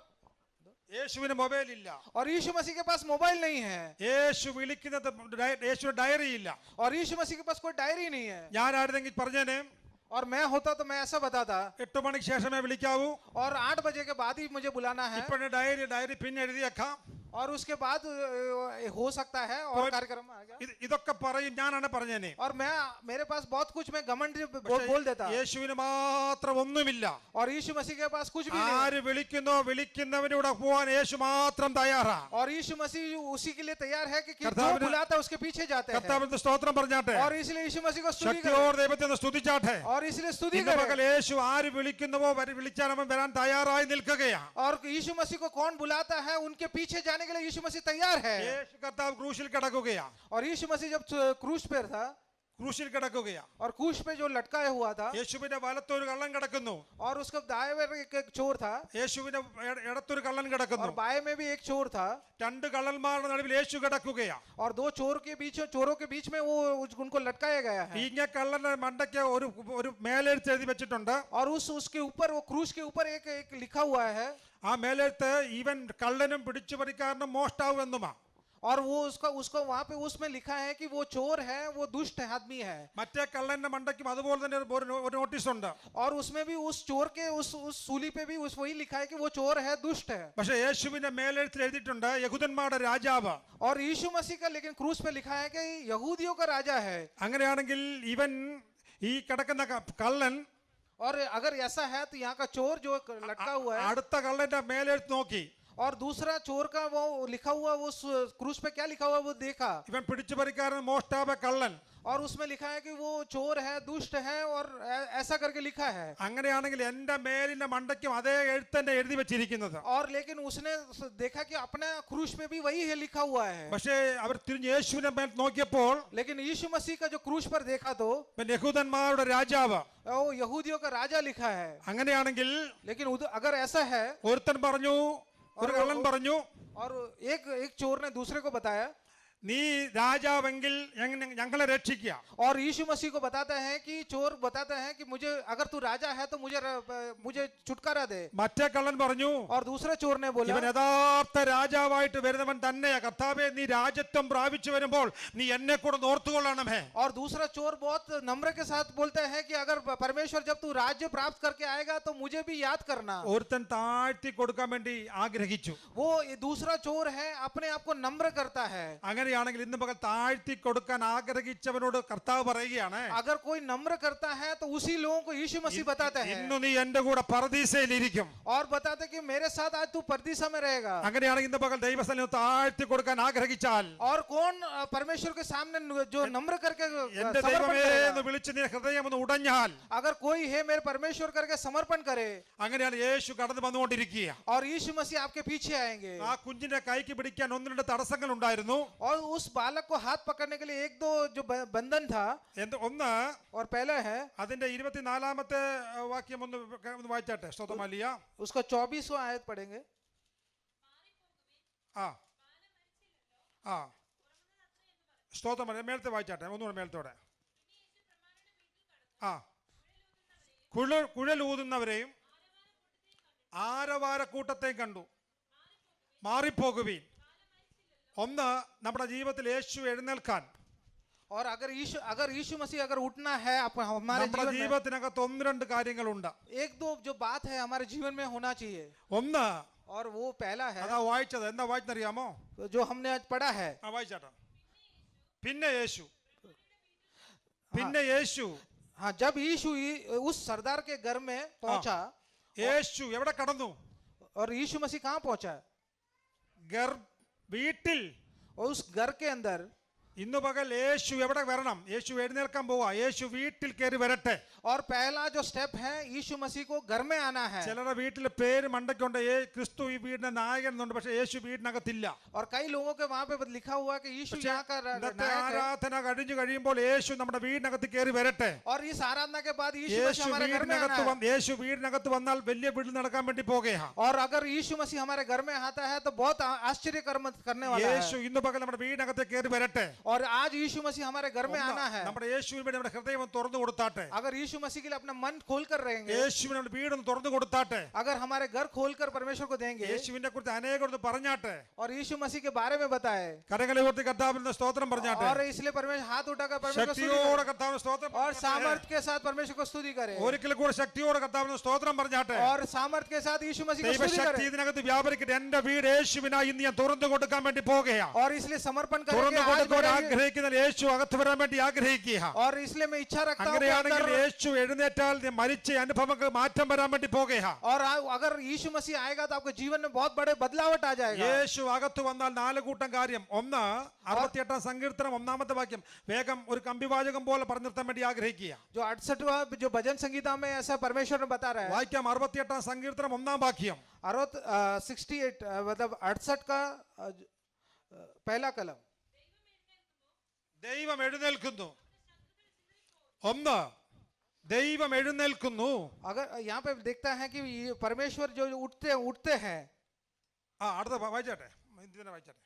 യേശുവിന് മൊബൈൽ ഇല്ല. और यीशु मसीह के पास मोबाइल नहीं है, യേശു വിളിക്കുന്നത് യേശുവിന് ഡയറി ഇല്ല. और यीशु मसीह के पास कोई डायरी नहीं है. ഞാൻ ആയിരുന്നെങ്കിൽ പറഞ്ഞേനെ, और मैं होता तो मैं ऐसा बताता, 8 മണിക്ക് ശേഷമേ വിളിക്കാവൂ. और 8 बजे के बाद ही मुझे बुलाना है. ഇപ്പോഴേ ഡയറി പിന്നെ എഴുതിയേക്കാം. और उसके बाद हो सकता है और कार्यक्रम आ गया. ഇതൊക്കെ പറയും, ഞാനാണ് പറഞ്ഞേനെ. और मैं मेरे पास बहुत कुछ मैं घमंड പക്ഷേ बोल देता. യേശുവിന് മാത്രം ഒന്നുമില്ല. और यीशु मसीह के पास कुछ भी नहीं. ആര് വിളിക്കുന്നോ വിളിക്കുന്നവനൂടെ പോവാൻ യേശു മാത്രം തയ്യാറാ. और यीशु मसीह उसी के लिए तैयार है कि जो കർത്താവിന് बुलाता है उसके पीछे जाते हैं. കർത്താവിന്റെ സ്തോത്രം പറഞ്ഞാട്ടെ. और इसलिए यीशु मसीह को स्तुति करे, ശക്തിയോട് ദൈവത്തെ ഒന്ന് സ്തുതിച്ചാട്ടെ. और इसलिए स्तुति ഇന്ന് പകൽ करे. യേശു ആര് വിളിക്കുന്നുവോ വിളിച്ചാൽ അവൻ വരാൻ തയ്യാറായി നിൽക്കുകയാ. और यीशु मसीह को कौन बुलाता है उनके पीछे जाने के लिए यीशु मसीह तैयार है. യേശു കർത്താവ് ക്രൂശിൽ കിടക്കുകയാ. और यीशु मसीह जब क्रूस पर था, ക്രൂശിൽ കിടക്കുകയാ. और क्रूस पे जो लटकाया हुआ था, യേശുവിന്റെ വലത്തൊരു കള്ളൻ കിടക്കുന്നു. और उसका दाएं में एक चोर था, യേശുവിന്റെ ഇടത്തൊരു കള്ളൻ और കിടക്കുന്നു. बाएं में भी एक चोर था. രണ്ട് കള്ളന്മാരുടെ നടുവിൽ യേശു കിടക്കുകയാ. और दो चोरों के बीच में वो उनको लटकाया गया है. ഇങ്ങ കള്ളന്റെ മണ്ടയ്ക്ക് ഒരു മേലെഴുത്ത് എഴുതി വെച്ചിട്ടുണ്ട്. और उसके ऊपर वो क्रूस के ऊपर एक लिखा हुआ है. ആ മേലെഴുത്ത് ഈവൻ കള്ളനും പിടിച്ചുപറിക്കാരനും മോഷ്ടാവെന്നുമാ. और वो उसको वहां पे उसमें लिखा है कि वो चोर है, वो दुष्ट आदमी है. മറ്റേ കള്ളന്റെ മണ്ടയ്ക്കും അതുപോലെ തന്നെ ഒരു നോട്ടീസ് ഉണ്ട്. और उसमें भी उस चोर के उस सूली पे भी वही लिखा है कि वो चोर है, दुष्ट है. പക്ഷെ യേശുവിന്റെ മേലെഴുത്തിൽ എഴുതിയിട്ടുണ്ട് യഹൂദന്മാരുടെ രാജാവ്. और यीशु मसीह का लेकिन क्रूस पे लिखा है कि यहूदियों का राजा है. അങ്ങനെയാണെങ്കിൽ ഇവൻ ഈ കിടക്കുന്ന കള്ളൻ और अगर ऐसा है तो यहाँ का चोर जो लटका हुआ है, അടുത്ത കള്ളന്റെ മേലെഴുത്ത് നോക്കി और दूसरा चोर का वो लिखा हुआ वो क्रूस पे क्या लिखा हुआ वो देखा. ഇവൻ പിടിച്ചുപറിക്കാരൻ മോഷ്ടാവ കള്ളൻ. और उसमें लिखा है कि वो चोर है, दुष्ट है, और ऐसा करके लिखा है. അങ്ങനെയാണെങ്കിൽ എന്റെ മേലിന്റെ മണ്ടയ്ക്കും അതേ എഴുത്ത് തന്നെ എഴുതി വെച്ചിരിക്കുന്നത്. और लेकिन उसने देखा कि अपने क्रूस पे भी वही है लिखा हुआ है. പക്ഷേ അവർ തിരിഞ്ഞ് യേശുവിനെ മേൽ നോക്കിയപ്പോൾ लेकिन यीशु मसीह का जो क्रूस पर देखा तो ഇവൻ യഹൂദന്മാരുടെ രാജാവ്. वो यहूदियों का राजा लिखा है. അങ്ങനെയാണെങ്കിൽ लेकिन अगर ऐसा है, ഒരുത്തൻ പറഞ്ഞു, ഒരു കള്ളൻ പറഞ്ഞു, और एक चोर ने दूसरे को बताया, നീ രാജാവെങ്കിൽ ഞങ്ങളെ രക്ഷിക്കുക. और यीशु मसीह को बताता है कि चोर बताता है कि मुझे अगर तू राजा है तो मुझे छुटकारा दे. മറ്റേ കള്ളൻ പറഞ്ഞു, और दूसरे चोर ने बोला, ഇവൻ യഥാർത്ഥ രാജാവായിട്ട് വരുന്നവൻ തന്നെയാ. കർത്താവേ, നീ രാജത്വം പ്രാപിച്ചു വരുമ്പോൾ നീ എന്നെ കൂടെ ഓർത്തുകൊള്ളണമേ. और दूसरा चोर बहुत नम्र के साथ बोलता है कि अगर परमेश्वर जब तू राज्य प्राप्त करके आएगा तो मुझे भी याद करना. ഒരുത്തൻ താഴ്ത്തി കൊടുക്കാൻ വേണ്ടി ആഗ്രഹിച്ചു. वो दूसरा चोर है, अपने आप को नम्र करता है. അങ്ങനെയാണെങ്കിൽ ഇന്ന് പകൽ താഴ്ത്തി കൊടുക്കാൻ ആഗ്രഹിച്ചവനോട് കർത്താവ് പറയുകയാണ്, अगर कोई नम्र करता है तो उसी लोगों को यीशु मसीह बताता है, ഇന്നു നീ എന്റെ കൂടെ പർദീസയിലിരിക്കും. और बताते कि मेरे साथ आज तू परदीसा में रहेगा. അങ്ങനെയാണെങ്കിൽ ഇന്ന് പകൽ ദൈവസ്ഥലം താഴ്ത്തി കൊടുക്കാൻ ആഗ്രഹിച്ചാൽ और कौन परमेश्वर के सामने जो नम्र करके എന്റെ समर्पण ദൈവമേ करेगा? എന്ന് വിളിച്ച് നീ ഹൃദയം ഒന്ന് ഉടഞ്ഞാൽ, अगर कोई है मेरे परमेश्वर करके समर्पण करे, അങ്ങനെയാണ് യേശു കടന്നു വന്നുകൊണ്ടിരിക്കുക. और यीशु मसीह आपके पीछे आएंगे. ആ കുഞ്ഞിന്റെ കൈക്ക് പിടിക്കാൻ 1-2 തടസ്സങ്ങൾ ഉണ്ടായിരുന്നു. और उस बालक को हाथ पकड़ने के लिए 1-2 जो बंधन था. ഒന്ന് और पहला है അതിന്റെ 24-ാമത്തെ വാക്യം ഒന്ന് വായിച്ചാട്ടെ. സ്തോത്രമല്ലിയ. उसका 24वां आयत पढ़ेंगे. ആ ആ സ്തോത്രമല്ല, മേലത്തെ വായിച്ചാട്ടെ, ഒന്നുകൂടെ മേലത്തോടെ. ആ കുഴലൂതുന്നവരെയും ആരവാരക്കൂട്ടത്തെയും കണ്ടു, മാറിപ്പോകുവീൻ. ഒന്ന്, നമ്മുടെ ജീവിതത്തിൽ യേശു എഴുന്നേൽക്കാൻ, और अगर यीशु मसीह अगर उठना है हमारे നമ്മുടെ जीवन में, ജീവിതത്തിനകത്ത് 1-2 കാര്യങ്ങളുണ്ട്. 1-2 जो बात है हमारे जीवन में होना चाहिए. ഒന്ന്, और वो पहला है അതാ വായിച്ചത്. എന്താ വായിച്ചറിയാമോ? जो हमने आज पढ़ा है। വായിച്ചാട്ടോ. പിന്നെ യേശു, പിന്നെ യേശു, हाँ, जब यीशु उस सरदार के घर में पहुंचा, യേശു എവിടെ കടന്നു? और यीशु मसीह कहाँ पहुंचा? വീട്ടിൽ. और उस घर के अंदर ഇന്ന് പകൽ യേശു എവിടെ വരണം? യേശു എഴുന്നേൽക്കാൻ പോവാ. യേശു വീട്ടിൽ കയറി വരട്ടെ. और पहला जो स्टेप है यीशु मसीह को घर में आना है। ചിലരുടെ വീട്ടിലെ പേര് മണ്ടയ്ക്കുണ്ട്, ക്രിസ്തു ഈ വീടിന്റെ നായകൻ എന്നുണ്ട്, പക്ഷെ യേശു വീടിനകത്തില്ല. और कई लोगों के वहां पे लिखा हुआ है कि यीशु यहाँ का ഇന്നത്തെ नायक है। ആരാധന കഴിഞ്ഞു കഴിയുമ്പോൾ യേശു നമ്മുടെ വീടിനകത്ത് കയറി വരട്ടെ. और इस आराधना के बाद यीशु യേശു मसीह हमारे घर में आना വീടിനകത്ത് है। യേശു വീടിനകത്ത് വന്നാൽ വലിയ വീട് നടക്കാൻ വേണ്ടി പോകുകയാണ്. और अगर यीशु मसीह हमारे घर में आता है तो बहुत आश्चर्य कर्म करने वाला യേശു है। ഇന്ന് പകൽ നമ്മുടെ വീടിനകത്ത് കയറി വരട്ടെ. और आज यीशु मसीह हमारे घर में आना है। നമ്മുടെ യേശുവിന് വേണ്ടി നമ്മുടെ ഹൃദയം ഒന്ന് തുറന്നു കൊടുത്താട്ടെ. अगर यीशु मसीह के लिए अपना मन खोल कर रहेंगे, യേശുവിന് നമ്മുടെ വീടൊന്ന് തുറന്നു കൊടുത്താട്ടെ. अगर हमारे घर खोलकर परमेश्वर को देंगे യേശുവിനെ കുറിച്ച് അനേകം പറഞ്ഞാട്ടെ. और यीशु मसीह के बारे में बताए, കരങ്ങളെ ഉയർത്തി കർത്താവിന് സ്തോത്രം പറഞ്ഞാട്ടെ. और इसलिए परमेश्वर हाथ उठाकर परमेश्वर को स्तुति ശക്തിയോടെ करे, കർത്താവിന് സ്തോത്രം और പറഞ്ഞാട്ടെ. सामर्थ के साथ परमेश्वर को स्तुति करे, ഒരിക്കൽ കൂടെ ശക്തിയോടെ കർത്താവിന് സ്തോത്രം പറഞ്ഞാട്ടെ. और सामर्थ के साथ यीशु मसीह को स्तुति ദൈവശക്തി करे। ഇതിനകത്ത് വ്യാപരിക്കട്ടെ. എന്റെ വീട് യേശുവിനായി ഇന്ന് ഞാൻ തുറന്നു കൊടുക്കാൻ വേണ്ടി പോകുകയാണ്. और इसलिए समर्पण തുറന്നു करेंगे आज കൊടുക്കാൻ मेरा- ആഗ്രഹിക്കുന്ന യേശു അകത്ത് വരാൻ വേണ്ടി ആഗ്രഹിക്കുക. और इसलिए मैं इच्छा रखता हूं कि അങ്ങനെയാണെങ്കിൽ अंदर- യേശു എഴുന്നേറ്റാൽ മരിച്ച അനുഭവങ്ങൾക്ക് മാറ്റം വരാൻ വേണ്ടി പോകുകയാണ്. और अगर यीशु मसीह आएगा तो आपके जीवन में बहुत बड़े बदलावट आ जाएगा। യേശു അകത്ത് വന്നാൽ 4 കൂട്ടം കാര്യം. ഒന്ന്, 68 സങ്കീർത്തനം 1-ാമത്തെ വാക്യം വേഗം ഒരു കമ്പിവാചകം പോലെ പറഞ്ഞു നിർത്താൻ വേണ്ടി ആഗ്രഹിക്കുക. जो 68वां जो भजन संगीता में ऐसा परमेश्वर ने बता रहा है। വായിക്കാം 68 സങ്കീർത്തനം 1-ാം വാക്യം. 68 मतलब 68 का पहला कलम। ദൈവം എഴുന്നേൽക്കുന്നു. ഒന്ന്, ദൈവം എഴുന്നേൽക്കുന്നു. अगर यहाँ पे देखता है कि ये परमेश्वर जो उठते हैं, അടുത്ത വായിച്ചാട്ടെ. ഇതിനെ വായിച്ചാട്ടെ.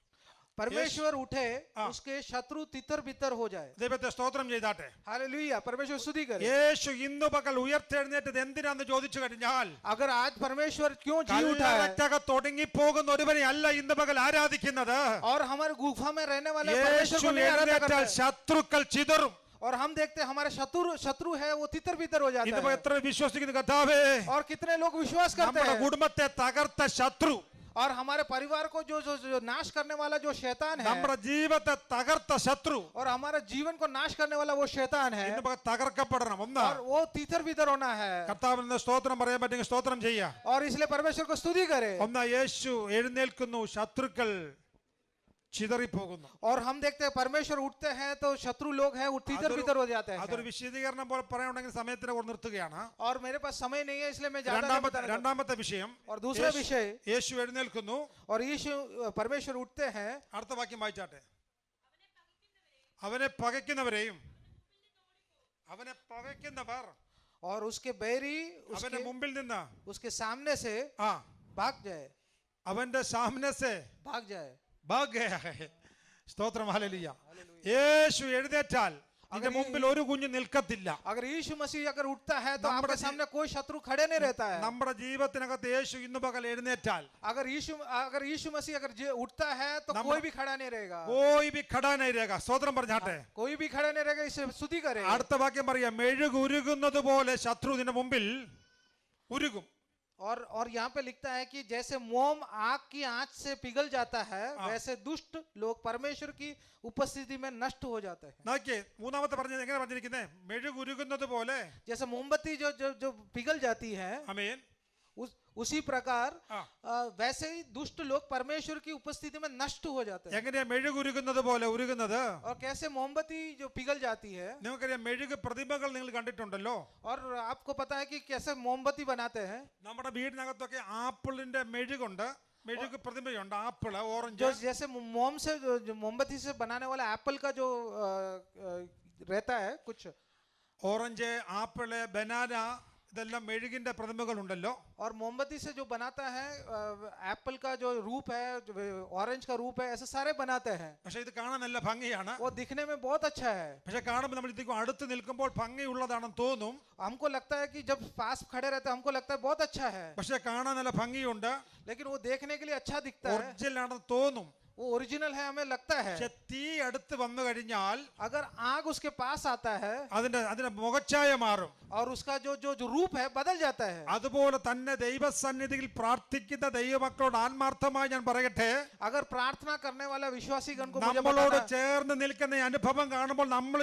परमेश्वर उठे, हाँ। उसके शत्रु तितर बितर हो जाए। ദൈവത്തെ സ്തോത്രം ചെയ്താട്ടെ. हालेलुया, परमेश्वर स्तुति करे। യേശു ഇന്ന് പകൽ ഉയർത്തെഴുന്നേറ്റത് എന്തിനാന്ന് ചോദിച്ചു കഴിഞ്ഞാൽ, अगर आज परमेश्वर क्यों जी उठा है, കല്ലറയ്ക്കകത്ത് ഒടുങ്ങിപ്പോകുന്ന ഒരുവനെ അല്ല ഇന്ന് പകൽ ആരാധിക്കുന്നത്. और हमारे गुफा में रहने वाले परमेश्वर യേശു को नहीं आराधना എഴുന്നേറ്റാൽ करते। ശത്രുക്കൾ ചിതറും. और हम देखते हैं हमारे शत्रु है वो तितर बितर हो जाता ഇന്ന് है। എത്ര വിശ്വസിക്കുന്നു കർത്താവേ, और कितने लोग विश्वास करते നമ്മുടെ हैं। കുടുംബത്തെ തകർത്ത ശത്രു, और हमारे परिवार को जो नाश करने वाला जो शैतान है, നമ്മുടെ ജീവിതത്തെ തകർത്ത ശത്രു और हमारे जीवन को नाश करने वाला वो शैतान है, ഇന്ന് പകൽ തകർക്കപ്പെടണം. ഒന്ന്, और वो तितर बितर होना है। കർത്താവിന് സ്തോത്രം പറയാൻ പറ്റുമെങ്കിൽ സ്തോത്രം ചെയ്യാം. और इसलिए परमेश्वर को स्तुति करे। ഒന്ന്, യേശു എഴുന്നേൽക്കുന്നു, ശത്രുക്കൾ ചിതറിപ്പോകുന്നു. और हम देखते हैं परमेश्वर उठते हैं तो शत्रु लोग हैं वो तितर बितर हो जाते അതൊരു हैं। വിശദീകരണം പോലെ പറയാനുണ്ടെങ്കിൽ സമയത്തിന് കൊണ്ട് നിർത്തുകയാണ്. और मेरे पास समय नहीं है इसलिए मैं ज्यादा नहीं बताना चाहता। രണ്ടാമത്തെ വിഷയം, और दूसरा विषय, യേശു എഴുന്നേൽക്കുന്നു. और यीशु परमेश्वर उठते हैं, അടുത്ത വാക്യം വായിച്ചാട്ടെ. അവനെ പകയ്ക്കുന്നവരെയും, അവനെ പകയ്ക്കുന്നവർ और उसके बैरी അവന്റെ മുമ്പിൽ നിന്ന് उसके सामने से भाग जाए, അവന്റെ സാമനെ സേ भाग जाए। ഭാഗ് ഗയാ ഹൈ. സ്തോത്രം, ഹല്ലേലൂയ. യേശു എഴുന്നേറ്റാൽ നിന്റെ മുമ്പിൽ ഒരു കുഞ്ഞു നിൽക്കത്തില്ല. अगर यीशु मसीह अगर उठता है तो നമ്മുടെ आपके सामने कोई शत्रु खड़े नहीं रहता है। നമ്മുടെ ജീവിതത്തിനകത്ത് യേശു ഇന്ന് പകൽ എഴുന്നേറ്റാൽ अगर यीशु मसीह अगर उठता है तो कोई भी खड़ा नहीं रहेगा। കോയി ബി ഖടാ നഹീ രേഗാ. സ്തോത്രം പറഞ്ഞാട്ടെ. कोई भी खड़ा नहीं रहेगा, इसे स्तुति करे। അടുത്ത വാക്യം പറയാം, മെഴുക് ഉരുകുന്നത് പോലെ ശത്രു നിന്റെ മുമ്പിൽ ഉരുകും. और यहाँ पे लिखता है कि जैसे मोम आग की आंच से पिघल जाता है, वैसे दुष्ट लोग परमेश्वर की उपस्थिति में नष्ट हो जाते हैं। നോക്കിയേ, മൂന്നാമത്തെ പറഞ്ഞത് എങ്ങനെ പറഞ്ഞിരിക്കുന്നത്? മെഴുക് ഉരുകുന്നത് പോലെ. जैसे मोमबत्ती जो पिघल जाती है, ആമേൻ. उसी प्रकार वैसे ही दुष्ट लोग परमेश्वर की उपस्थिति में नष्ट हो जाते हैं। എങ്ങനെയാ മെഴുക് ഉരുകുന്നത് പോലെ ഉരുകുന്നത്? और कैसे मोमबत्ती जो पिघल जाती है, നിങ്ങൾക്കറിയാം, മെഴുക് പ്രതിമകൾ നിങ്ങൾ കണ്ടിട്ടുണ്ടല്ലോ. और आपको पता है कि कैसे मोमबत्ती बनाते हैं। നമ്മുടെ വീടിനകത്തൊക്കെ ആപ്പിളിന്റെ മെഴുകുണ്ട്, മെഴുക് പ്രതിമയുണ്ട്. Apple, orange. जो जैसे मोम से जो मोमबत्ती से बनाने वाला एप्पल का जो रहता है कुछ, ഓറഞ്ച്, ആപ്പിള്, ബനാന, ഇതെല്ലാം മെഴുകിന്റെ പ്രതിമകൾ ഉണ്ടല്ലോ. और मोमबत्ती से जो बनाता है एप्पल का जो रूप है, ऑरेंज का रूप है, ऐसे सारे बनाते हैं। പക്ഷെ ഇത് കാണാൻ നല്ല ഭംഗിയാണ്. वो दिखने में बहुत अच्छा है। പക്ഷെ കാണുമ്പോൾ നമ്മൾ ഇതിലേക്ക് അടുത്ത് നിൽക്കുമ്പോൾ ഭംഗിയുള്ളതാണെന്ന് തോന്നും. हमको लगता है कि जब पास खड़े रहते हैं हमको लगता है बहुत अच्छा है, പക്ഷെ കാണാൻ നല്ല ഭംഗിയുണ്ട്, लेकिन वो देखने के लिए अच्छा दिखता है, ഒറിജിനൽ ആണെന്ന് തോന്നും. वो ओरिजिनल है हमें लगता है। പക്ഷെ തീ അടുത്ത് വന്നു കഴിഞ്ഞാൽ अगर आग उसके पास आता है അതിന്റെ മുഖച്ഛായ മാറും. और उसका जो जो जो रूप है बदल जाता है। അതുപോലെ തന്നെ ദൈവസന്നിധിയിൽ പ്രാർത്ഥിക്കുന്ന ദൈവമക്കളോട് ആത്മാർത്ഥമായി ഞാൻ പറയട്ടെ, अगर प्रार्थना करने वाला विश्वासी गण को मुझे നമ്മളോട് बताना है, ചേർന്ന് നിൽക്കുന്ന ഈ അനുഭവം കാണുമ്പോൾ നമ്മൾ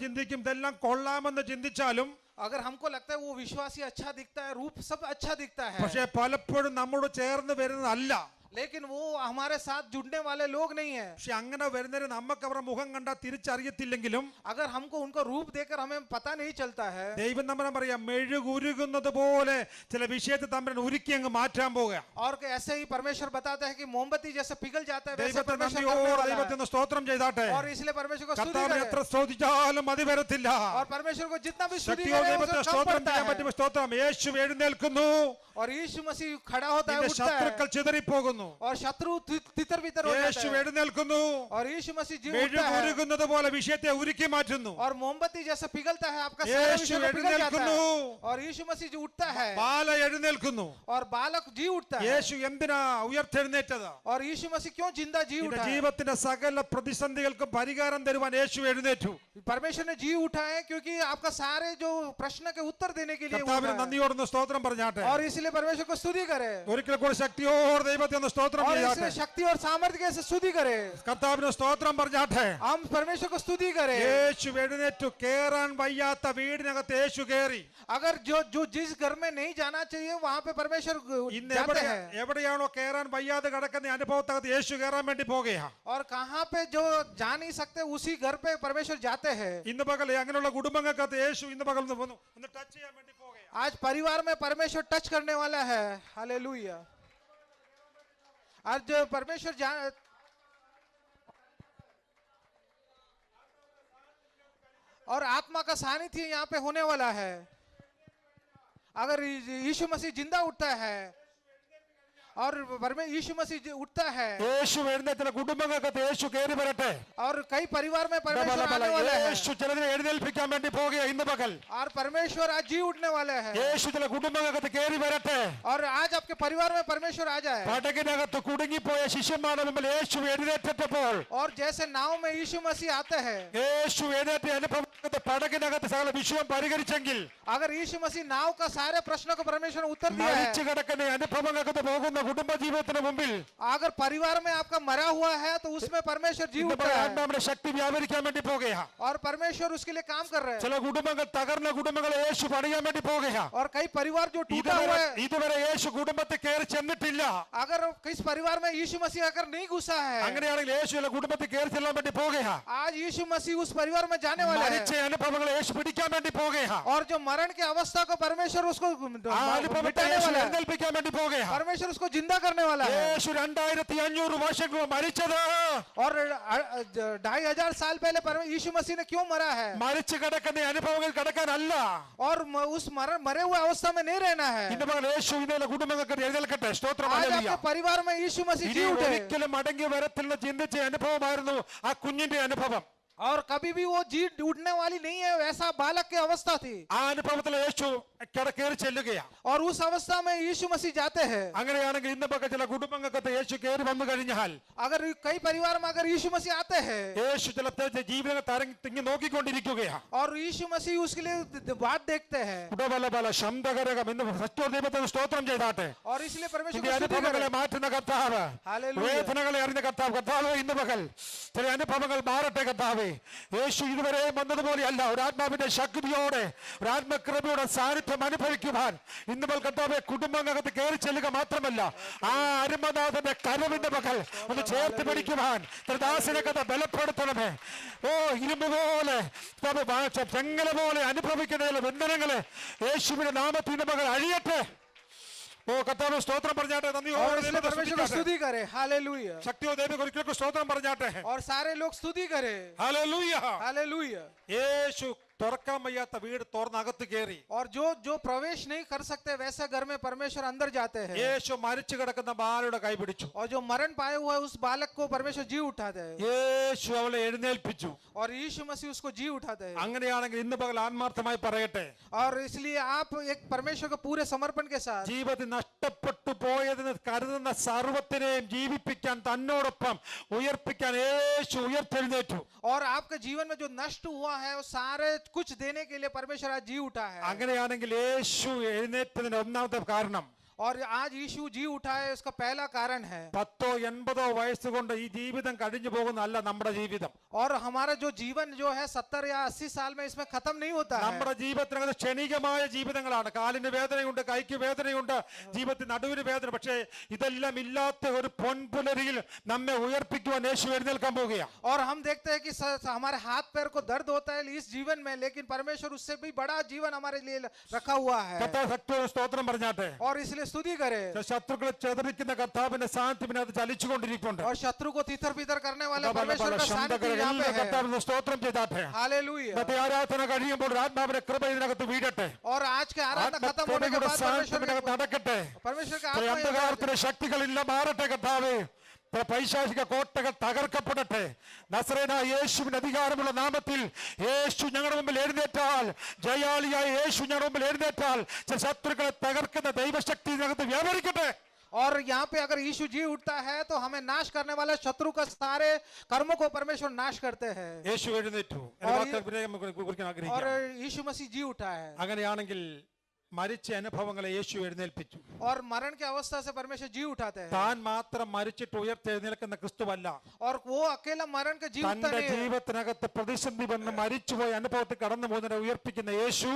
ചിന്തിക്കും ഇതെല്ലാം കൊള്ളാമെന്ന് ചിന്തിച്ചാലും, अगर हमको लगता है वो विश्वासी अच्छा दिखता है, रूप सब अच्छा दिखता है, പക്ഷെ പലപ്പോഴും നമ്മോട് ചേർന്ന് വരുന്നതല്ല. लेकिन वो हमारे साथ जुड़ने वाले लोग नहीं है। പക്ഷെ അങ്ങനെ വരുന്നവരെ നമുക്ക് അവരുടെ മുഖം കണ്ടാൽ തിരിച്ചറിയത്തില്ലെങ്കിലും अगर हमको उनका रूप देखकर हमें पता नहीं चलता है, ദൈവം നമ്മളെ പറയാം മെഴുകുരുകുന്നത് പോലെ ചില വിഷയത്തെ തമ്മിൽ ഉരുക്കി അങ്ങ് മാറ്റാൻ പോവുക. और कि ऐसे ही परमेश्वर बताता है कि मोमबत्ती जैसे पिघल जाता है वैसे ദൈവത്തെ परमेश्वर करने നന്ദിയോടെ वाला ദൈവത്തിന് है। സ്തോത്രം ചെയ്താട്ടെ. और इसलिए परमेश्वर को स्तुति കർത്താവിനെ करें। എത്ര സ്തുതിച്ചാലും മതി വരത്തില്ല. और परमेश्वर को जितना भी स्तुति ശക്തിയോടെ करें ദൈവത്തെ उसे कम സ്തോത്രം पड़ता ചെയ്യാൻ है। പറ്റും. സ്തോത്രം. യേശു എഴുന്നേൽക്കുന്നു, और यीशु मसीह खड़ा होता है, നിന്റെ उठता है, ശത്രുക്കൾ ചിതറിപ്പോകുന്നു. और शत्रु तितर बितर हो जाता യേശു है। എഴുന്നേൽക്കുന്നു, और यीशु मसीह जी उठता है മെഴുകുരുകുന്നത് പോലെ വിഷയത്തെ ഉരുക്കി മാറ്റുന്നു. और मोमबत्ती जैसा पिघलता है, आपका सारा यीशु विषय पिघल जाता है। എഴുന്നേൽക്കുന്നു. और यीशु मसीह जी उठता है ബാല എഴുന്നേൽക്കുന്നു. और बालक जी उठता है। യേശു എന്തിനാ ഉയർത്തെഴുന്നേറ്റത്? और यीशु मसीह क्यों जिंदा जी നിന്റെ उठा है? ജീവിതത്തിന്റെ സകല പ്രതിസന്ധികൾക്കും പരിഹാരം തരുവാൻ യേശു എഴുന്നേറ്റു. परमेश्वर ने जी उठा है क्योंकि आपका सारे जो प्रश्न के उत्तर देने के लिए वो കർത്താവിന് उठा है। നന്ദിയോടൊന്ന് സ്തോത്രം പറഞ്ഞാട്ടെ. और इसलिए परमेश्वर को स्तुति करे, ഒരിക്കൽ കൂടി ശക്തിയോടെ ദൈവത്തെ ഒന്ന് സ്തോത്രം और ചെയ്യാട്ടെ. इसलिए शक्ति और सामर्थ्य से स्तुति करे। കർത്താവിന് സ്തോത്രം പറഞ്ഞാട്ടെ. हम परमेश्वर को स्तुति करें। യേശു എഴുന്നേറ്റു. കേറാൻ വയ്യാത്ത വീടിനകത്ത് യേശു കേറി. अगर जो जो जिस घर में नहीं जाना चाहिए वहां पे परमेश्वर ഇന്ന് जाते हैं। എവിടെയാണോ കേറാൻ വയ്യാതെ കിടക്കുന്ന അനുഭവത്തകത്ത് യേശു കയറാൻ വേണ്ടി പോകുകയാ. और कहां पे जो जा नहीं सकते उसी घर पे परमेश्वर जाते हैं। ഇന്ന് പകൽ അങ്ങനെയുള്ള കുടുംബങ്ങൾക്കകത്ത് യേശു ഇന്ന് പകൽ ഒന്ന് ടച്ച് ചെയ്യാൻ വേണ്ടി പോകുകയാ. आज परिवार में परमेश्वर टच करने वाला है। हालेलुया। आज परमेश्वर और आत्मा का सानिध्य यहाँ पे होने वाला है। अगर यीशु मसीह जिंदा उठता है और यीशु मसीह उठता है യേശു എഴുന്നേറ്റുന്ന കുടുംബങ്ങൾക്കകത്ത് യേശു കയറി വരട്ടെ. और कई परिवार में परमेश्वर आने वाला है। യേശു ചിലതിനെ എഴുന്നേൽപ്പിക്കാൻ വേണ്ടി പോകുകയാ ഇന്ന് പകൽ. और परमेश्वर आज जी उठने वाले हैं। യേശു ചില കുടുംബങ്ങൾക്കകത്ത് കയറി വരട്ടെ. और आज आपके परिवार में परमेश्वर आ जाए। പടകിനകത്ത് കുടുങ്ങിപ്പോയ ശിഷ്യന്മാരുടെ മുമ്പിൽ യേശു എഴുന്നേറ്റപ്പോൾ और जैसे नाव में यीशु मसीह आते हैं, യേശു എഴുന്നേറ്റ അനുഭവത്തെ പടകിനകത്ത് സകല വിഷയം പരിഹരിച്ചെങ്കിൽ, अगर यीशु मसीह नाव का सारे प्रश्नों को परमेश्वर ने उत्तर दिया മരിച്ചു है, കിടക്കുന്ന അനുഭവങ്ങൾക്കകത്ത് പോകുന്ന കുടുംബ ജീവിതത്തിന് മുമ്പിൽ अगर परिवार में आपका मरा हुआ है तो उसमें परमेश्वर जी उठता है നമ്മുടെ ശക്തി വ്യാപരിക്കാൻ വേണ്ടി പോകുകയാ. और परमेश्वर उसके लिए काम कर रहे हैं। ചില കുടുംബങ്ങൾ തകർന്ന കുടുംബങ്ങളെ യേശു പണിയാൻ വേണ്ടി പോകുകയാ. और कई परिवार जो टूटा हुआ है, ഇതുവരെ യേശു കുടുംബത്തിൽ കയറി ചെന്നിട്ടില്ല. अगर किस परिवार में यीशु मसीह अगर नहीं घुसा है, അങ്ങനെയാണെങ്കിൽ യേശു ചില കുടുംബത്തിൽ കയറി ചെല്ലാൻ വേണ്ടി പോകുകയാ. आज यीशु मसीह उस परिवार में जाने वाला മരിച്ച है അനുഭവങ്ങളെ യേശു പിടിക്കാൻ വേണ്ടി പോകുകയാ. और जो मरण की अवस्था को परमेश्वर उसको ആ അനുഭവത്തെ मिटाने യേശു वाला है। എഴുന്നേൽപ്പിക്കാൻ വേണ്ടി പോകുകയാ. परमेश्वर उसको जिंदा करने वाला है। യേശു 2500 വർഷങ്ങൾ മരിച്ചത് और 2500 साल पहले यीशु मसीह ने क्यों मरा है? മരിച്ചു കിടക്കുന്ന അനുഭവങ്ങൾ കിടക്കാനല്ല. और उस मरे हुए अवस्था में नहीं रहना है। ഇന്ന് പകൽ യേശു ഇന്നലെ കുടുംബങ്ങൾക്ക് എഴുന്നേൽക്കട്ടെ. സ്തോത്രം. आज ഹല്ലേലൂയ. आपके परिवार में यीशु मसीह ഇനി जी उठे ഒരിക്കലും മടങ്ങി വരത്തില്ല ചിന്തിച്ച അനുഭവമായിരുന്നു ആ കുഞ്ഞിന്റെ അനുഭവം. और कभी भी वो जी उठने वाली नहीं है, वैसा बालक की अवस्था थी। ആ അനുഭവത്തിൽ യേശു കയറി ചെല്ലുകയാ. और उस अवस्था में यीशु मसीह जाते हैं। അങ്ങനെയാണെങ്കിൽ ഇന്ന് പകൽ ചില കുടുംബങ്ങൾക്ക് യേശു കയറി വന്നു കഴിഞ്ഞാൽ, अगर कई परिवार में अगर यीशु मसीह आते हैं യേശു ചില ജീവിതങ്ങൾ തിങ്ങി നോക്കിക്കൊണ്ടിരിക്കുകയാ. और यीशु मसीह उसके लिए बात देखते हैं, ഉടബലബല ശബ്ദകരകം എന്ന് സത്യോദൈവത്തിന് സ്തോത്രം ചെയ്താട്ടെ. और इसलिए परमेश्वर നിന്റെ को स्तुति അനുഭവങ്ങളെ करें। മാറ്റുന്ന കർത്താവ്, हालेलुया। വേദനകളെ അറിഞ്ഞ കർത്താവ്, കർത്താവ് ഇന്ന് പകൽ ചില അനുഭവങ്ങൾ മാറട്ടെ കർത്താവേ. യേശു ഇതുവരെ വന്നതുപോലെയല്ല, ഒരാത്മാവിന്റെ ശക്തിയോടെ ഒരാത്മകൃപയുടെ സാന്നിധ്യം അനുഭവിക്കുവാൻ ഇന്ന് പകൽ കർത്താവെ കുടുംബങ്ങൾക്കകത്ത് കയറി ചെല്ലുക മാത്രമല്ല, ആ അരുമനാഥന്റെ കരവിന്റെ പകൽ ഒന്ന് ചേർത്ത് പിടിക്കുവാൻ ദാസനെ കഥ ബലപ്പെടുത്തണമേ. ഓ ഇരുമ്പ് പോലെ ചെങ്ങല പോലെ അനുഭവിക്കുന്ന ബന്ധനങ്ങളെ യേശുവിന്റെ നാമത്തിൽ ഇന്ന് പകൽ അഴിയട്ടെ. ഓ കർത്താവ് സ്തോത്രം പറഞ്ഞാട്ടെ. और इसलिए परमेश्वर को स्तुति करे। हालेलुया। ശക്തിയോ ദൈവം ഒരിക്കലും സ്തോത്രം പറഞ്ഞാട്ടെ. और सारे लोग स्तुति करें। ഹല്ലേലൂയ. हालेलुया। യേശു തുറക്കാൻ വയ്യാത്ത വീട് തുറന്നകത്ത് കയറി. और जो प्रवेश नहीं कर सकते वैसे घर में परमेश्वर अंदर जाते हैं। യേശു മരിച്ചു കിടക്കുന്ന ബാലയുടെ കൈ പിടിച്ചു. और जो मरण पाए हुआ है उस बालक को परमेश्वर जी उठाते हैं। യേശു അവളെ എഴുന്നേൽപ്പിച്ചു. और यीशु मसीह उसको जी उठाते हैं। അങ്ങനെയാണെങ്കിൽ ഇന്ന് പകൽ ആത്മാർത്ഥമായി പറയട്ടെ, और इसलिए आप एक परमेश्वर को पूरे समर्पण के साथ ജീവിതത്തിൽ നഷ്ടപ്പെട്ടു പോയതെന്ന് കരുതുന്ന സർവ്വത്തിനെയും ജീവിപ്പിക്കാൻ തന്നോടൊപ്പം ഉയർപ്പിക്കാൻ യേശു ഉയർത്തെഴുന്നേറ്റു. और आपके जीवन में जो नष्ट हुआ है वो सारे कुछ देने के लिए परमेश्वर आज जी उठा है. അങ്ങനെയാണെങ്കിൽ യേശു എഴുന്നേറ്റതിന്റെ ഒന്നാമത്തെ കാരണം और आज यीशु जी उठा है उसका पहला कारण है. 10-80 വയസ്സുകൊണ്ട് ഈ ജീവിതം കഴിഞ്ഞു പോകുന്നതല്ല നമ്മുടെ ജീവിതം. और हमारा जो जीवन जो है 70 या 80 साल में इसमें खत्म नहीं होता है. നമ്മുടെ ജീവിതത്തിനകത്ത് ക്ഷണികമായ ജീവിതങ്ങളാണ്. കാലിന് വേദനയുണ്ട്, കൈക്ക് വേദനയുണ്ട്, ജീവിതത്തിൽ നടുവിന് വേദന. പക്ഷേ ഇതെല്ലാം ഇല്ലാത്ത ഒരു പൊൻപുലരിയിൽ നമ്മെ ഉയർപ്പിക്കുവാൻ യേശു എഴുന്നേൽക്കാൻ പോവുകയാണ്. और हम देखते हैं कि हमारे हाथ पैर को दर्द होता है इस जीवन में, लेकिन परमेश्वर उससे भी बड़ा जीवन हमारे लिए रखा हुआ है. കർത്താവ് ശക്തിയോടെ സ്തോത്രം പറഞ്ഞാട്ടെ. और इसलिए स्तुति करे. ശത്രുക്കളെ ചെതറിക്കുന്ന കർത്താവിന്റെ സാന്നിധ്യം ചലിച്ചുകൊണ്ടിരിക്കുന്നുണ്ട്. और शत्रु को तितर बितर करने वाले परमेश्वर का सानिध्य यहाँ पे है. കർത്താവിന് സ്തോത്രം ചെയ്താട്ടെ. हालेलुया. ഇന്നത്തെ ആരാധന കഴിയുമ്പോൾ ആത്മാവിന്റെ കൃപ ഇതിനകത്ത് വീഴട്ടെ. और आज के आराधना खत्म होने के बाद നടക്കട്ടെ. परमेश्वर का അന്ധകാരത്തിന്റെ ശക്തികളില്ല മാറട്ടെ കർത്താവേ. പൈശാചിക കോട്ടകൾ തകർക്കപ്പെടട്ടെ. നസറേനായ യേശുവിന്റെ അധികാരമുള്ള നാമത്തിൽ യേശു ഞങ്ങളുടെ മുമ്പിൽ എഴുന്നേറ്റാൽ, ജയാളിയായ യേശു ഞങ്ങളുടെ മുമ്പിൽ എഴുന്നേറ്റാൽ ശത്രുക്കളെ തകർക്കുന്ന ദൈവശക്തി ഇതിനകത്ത് വ്യാപരിക്കട്ടെ. और यहाँ पे अगर यीशु जी उठता है तो हमें नाश करने वाले शत्रु का सारे कर्मों को परमेश्वर नाश करते हैं. യേശു എഴുന്നേറ്റു. और यीशु मसीह जी उठा है. അങ്ങനെയാണെങ്കിൽ മരിച്ച അനുഭവങ്ങളെ യേശു എഴുന്നേൽപ്പിച്ചു. और मरण की अवस्था से परमेश्वर जी उठाते हैं. താൻ മാത്രം മരിച്ചിട്ട് ഉയർത്തെഴുന്നേൽക്കുന്ന ക്രിസ്തുവല്ല. और वो अकेला मरण के जी उठता തന്റെ नहीं है. ജീവിതത്തിനകത്ത് പ്രതിസന്ധി വന്ന് മരിച്ചുപോയ അനുഭവത്തിൽ കടന്നു പോകുന്നതിനെ ഉയർപ്പിക്കുന്ന യേശു,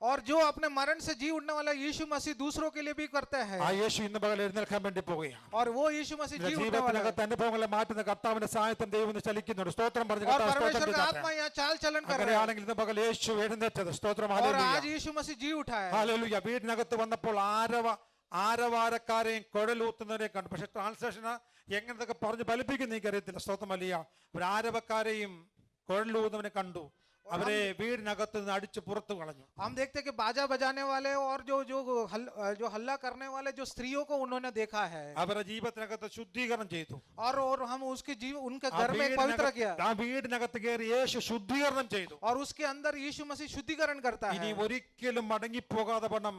और जो अपने मरण से जी उठने वाला यीशु मसीह दूसरों के लिए भी करते हैं. ആ യേശു ഇന്ന് പകൽ എഴുന്നേൽക്കാൻ വേണ്ടി പോവുകയാണ്. और वो यीशु मसीह जी उठने वाला है. ജീവിതത്തിനകത്ത് അനുഭവങ്ങളെ മാറ്റുന്ന കർത്താവിന്റെ സാന്നിധ്യം ദൈവം ചലിക്കുന്നുണ്ട്. സ്തോത്രം പറഞ്ഞു. और परमेश्वर का आत्मा यहाँ चाल चलन कर रहा है. അങ്ങനെയാണെങ്കിൽ ഇന്ന് പകൽ യേശു എഴുന്നേറ്റത്. സ്തോത്രം. और आज यीशु मसीह जी उठा है. ഹല്ലേലൂയ. വീടിനകത്ത് വന്നപ്പോൾ ആരവാരക്കാരെയും കുഴലൂത്തുന്നവരെയും കണ്ടു. പക്ഷെ ട്രാൻസ്ലേഷൻ എങ്ങനത്തൊക്കെ പറഞ്ഞ് ഫലിപ്പിക്കുന്ന എനിക്കറിയത്തില്ല. സ്തോത്രം വലിയ ഒരു ആരവക്കാരെയും കുഴലൂത്തുന്നവനെ കണ്ടു. അവരെ വീടിനകത്ത് നിന്ന് അടിച്ചു പുറത്തു കളഞ്ഞു. हम देखते हैं कि बाजा बजाने वाले और जो हल्ला करने वाले जो स्त्रियों को उन्होंने देखा है. അവരുടെ ജീവിതത്തിനകത്ത് ശുദ്ധീകരണം ചെയ്തു. और हम उसके जीवन उनके घर में पवित्र किया. ആ വീടിനകത്ത് കയറി യേശു ശുദ്ധീകരണം ചെയ്തു. और उसके अंदर यीशु मसीह शुद्धिकरण करता है. ഇനി ഒരിക്കലും മടങ്ങിപ്പോകാതെ വണ്ണം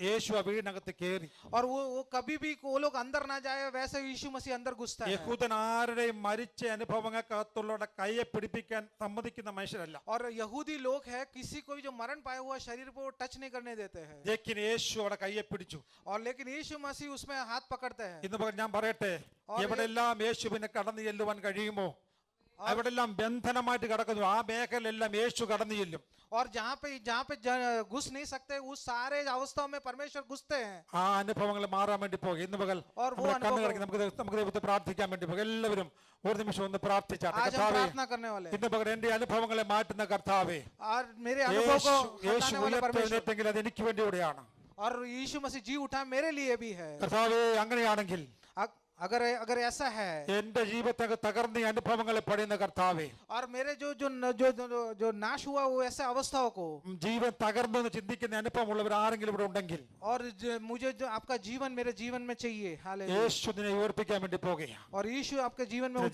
യേശു ആ വീടിനകത്ത് കയറി. और वो कभी भी वो लोग अंदर ना जाए वैसे यीशु मसीह अंदर घुसता है. യഹൂദൻ ആരുടെയും മരിച്ച അനുഭവങ്ങൾക്കകത്തുള്ളവരുടെ കൈയെ പിടിപ്പിക്കാൻ സമ്മതിക്കുന്ന മനുഷ്യരല്ല. और यहूदी लोग है किसी को भी जो मरण पाया हुआ शरीर को टच नहीं करने देते हैं. ലേക്കിൻ യേശു അവിടെ കൈയെ പിടിച്ചു. और लेकिन यीशु मसीह उसमें हाथ पकड़ते हैं. ഇന്ന് ഞാൻ പറയട്ടെ, എവിടെല്ലാം യേശുവിനെ കടന്നു ചെല്ലുവാൻ കഴിയുമോ അവിടെല്ലാം ബന്ധനമായിട്ട് കിടക്കുന്നു. ആ മേഖലയെല്ലാം യേശു കടന്നു ചെല്ലും. और जहाँ पे घुस नहीं सकते उस सारे अवस्थाओं में परमेश्वर घुसते हैं. ആ അനുഭവങ്ങൾ മാറാൻ വേണ്ടി പോകും. ഇന്ന് പകൽ കണ്ണു കിടക്കി നമുക്ക് ദൈവത്തെ പ്രാർത്ഥിക്കാൻ വേണ്ടി പോകും. എല്ലാവരും ഒരു നിമിഷം ഒന്ന് പ്രാർത്ഥിച്ചാട്ടെ. കർത്താവേ, ഇന്ന് പകൽ എന്റെ അനുഭവങ്ങളെ മാറ്റുന്ന കർത്താവേ, യേശു ഉയർത്തെഴുന്നേറ്റെങ്കിൽ അത് എനിക്ക് വേണ്ടി കൂടെയാണ്. और यीशु मसीह जी उठा मेरे लिए भी है. കർത്താവേ, അങ്ങനെയാണെങ്കിൽ अगर ऐसा है എന്റെ ജീവിതത്തെ തകർന്ന അനുഭവങ്ങളെ പടയുന്ന കർത്താവേ, और मेरे जो नाश हुआ वो ऐसे अवस्थाओं को ജീവൻ തകർന്നു ചിന്തിക്കുന്ന അനുഭവം ഉള്ളവർ ആരെങ്കിലും ഇവിടെ ഉണ്ടെങ്കിൽ और मुझे जो आपका जीवन मेरे जीवन में चाहिए. हालेलुया. യേശു നിന്നെ ഉയർപ്പിക്കാൻ വേണ്ടി പോകുകയാണ്. और यीशु आपके जीवन में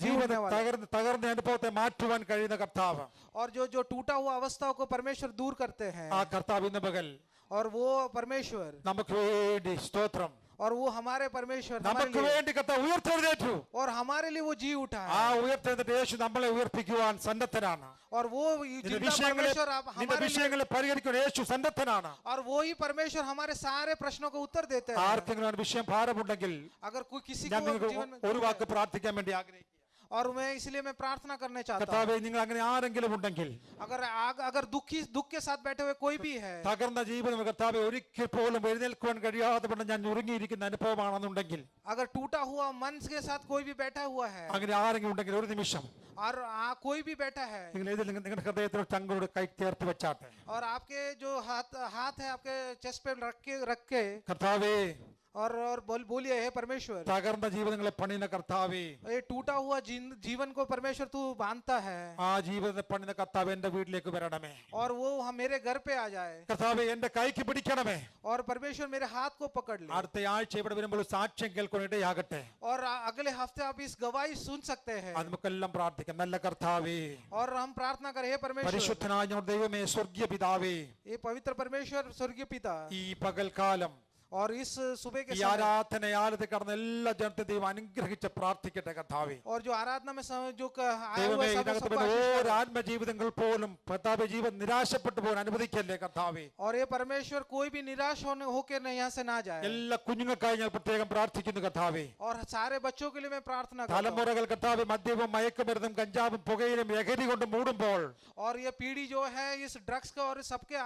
തകർന്ന അനുഭവത്തെ മാറ്റുവാൻ കഴിയുന്ന കർത്താവ്, और जो टूटा हुआ अवस्थाओं को परमेश्वर दूर करते हैं. ആ കർത്താവ് ഇന്ന് പകൽ और वो परमेश्वर നമുക്ക് വേണ്ടി സ്തോത്രം. और वो हमारे परमेश्वर നമുക്ക് വേണ്ടി കർത്താവ് ഉയർത്തെഴുന്നേറ്റു. और हमारे लिए वो जी उठा है. ആ ഉയർത്തെഴുന്നേറ്റ യേശു നമ്മളെ ഉയർപ്പിക്കുവാൻ സന്നദ്ധനാണ്. और वो നിന്റെ വിഷയങ്ങളെ പരിഹരിക്കുവാൻ യേശു സന്നദ്ധനാണ്. और वो ही परमेश्वर हमारे सारे प्रश्नों को उत्तर देते हैं. ആർക്കെങ്കിലും ഒരു വിഷയം ഭാരമുണ്ടെങ്കിൽ अगर कोई किसी ഞാൻ को जीवन में ഒരു വാക്ക് പ്രാർത്ഥിക്കാൻ വേണ്ടി ആഗ്രഹിക്കുന്നു. और मैं इसलिए मैं प्रार्थना करने चाहता हूँ. കർത്താവേ, നിങ്ങൾ അങ്ങനെ ആരെങ്കിലും ഉണ്ടെങ്കിൽ, अगर दुख के साथ बैठे हुए कोई भी है, തകർന്ന ജീവിതം കർത്താവേ ഒരിക്കൽ പോലും എഴുന്നേൽക്കുവാൻ കഴിയാതെ കൊണ്ട് ഞാൻ ഉറങ്ങിയിരിക്കുന്ന അനുഭവമാണെന്നുണ്ടെങ്കിൽ, अगर टूटा हुआ मन के साथ कोई भी बैठा हुआ है, അങ്ങനെ ആരെങ്കിലും ഉണ്ടെങ്കിൽ ഒരു നിമിഷം और कोई भी बैठा है, നിങ്ങളുടെ ഹൃദയത്തിൽ തങ്ങളുടെ കൈ ചേർത്ത് വെച്ചാട്ടെ. और आपके जो हाथ है आपके चेस्ट पे रख के കർത്താവേ, और बोलिए हे परमेश्वर, തകർന്ന ജീവിതങ്ങളെ പണിയുന്ന കർത്താവേ, ये टूटा हुआ जीवन को परमेश्वर तू बांधता है. ആ ജീവിതത്തെ പണിയുന്ന കർത്താവേ, എന്റെ വീട്ടിലേക്ക് വരണമേ. और वो मेरे घर पे आ जाए. കർത്താവേ, എന്റെ കൈക്ക് പിടിക്കണമേ. और परमेश्वर मेरे हाथ को पकड़ ले. അടുത്ത ആഴ്ച ഇവിടെ വരുമ്പോൾ സാക്ഷ്യം കേൾക്കാൻ ഇടയാകട്ടെ. और अगले हफ्ते आप इस गवाही सुन सकते हैं. അത് നമുക്കെല്ലാം പ്രാർത്ഥിക്കാം. നല്ല കർത്താവേ, और हम प्रार्थना करें हे परमेश्वर, പരിശുദ്ധനായ ഞങ്ങളുടെ ദൈവമേ, സ്വർഗീയ പിതാവേ, ये पवित्र परमेश्वर स्वर्गीय पिता, ഈ പകൽക്കാലം और इस सुबह के ഈ समय ആരാധനയാലത്ത് കടന്ന എല്ലാ ജനത്തെ ദൈവം അനുഗ്രഹിച്ച് പ്രാർത്ഥിക്കട്ടെ കർത്താവേ. और जो आराधना में जो आए ദൈവമേ हुए सब ഇതിനകത്ത് सबको വരുന്ന आशीष ഓരോ करें। ആത്മജീവിതങ്ങൾ പോലും കർത്താവേ ജീവൻ നിരാശപ്പെട്ടു പോകാൻ അനുവദിക്കല്ലേ കർത്താവേ. और ये परमेश्वर कोई भी निराश होकर यहाँ से ना जाए। എല്ലാ കുഞ്ഞുങ്ങൾക്കായി ഞാൻ പ്രത്യേകം പ്രാർത്ഥിക്കുന്നു കർത്താവേ. और सारे बच्चों के लिए मैं प्रार्थना करता हूँ। തലമുറകൾ കർത്താവേ മദ്യവും മയക്കുമരുന്നും കഞ്ചാവും പുകയിലും ലഹരി കൊണ്ട് മൂടുമ്പോൾ और ये पीढ़ी जो है इस ड्रग्स का और सबके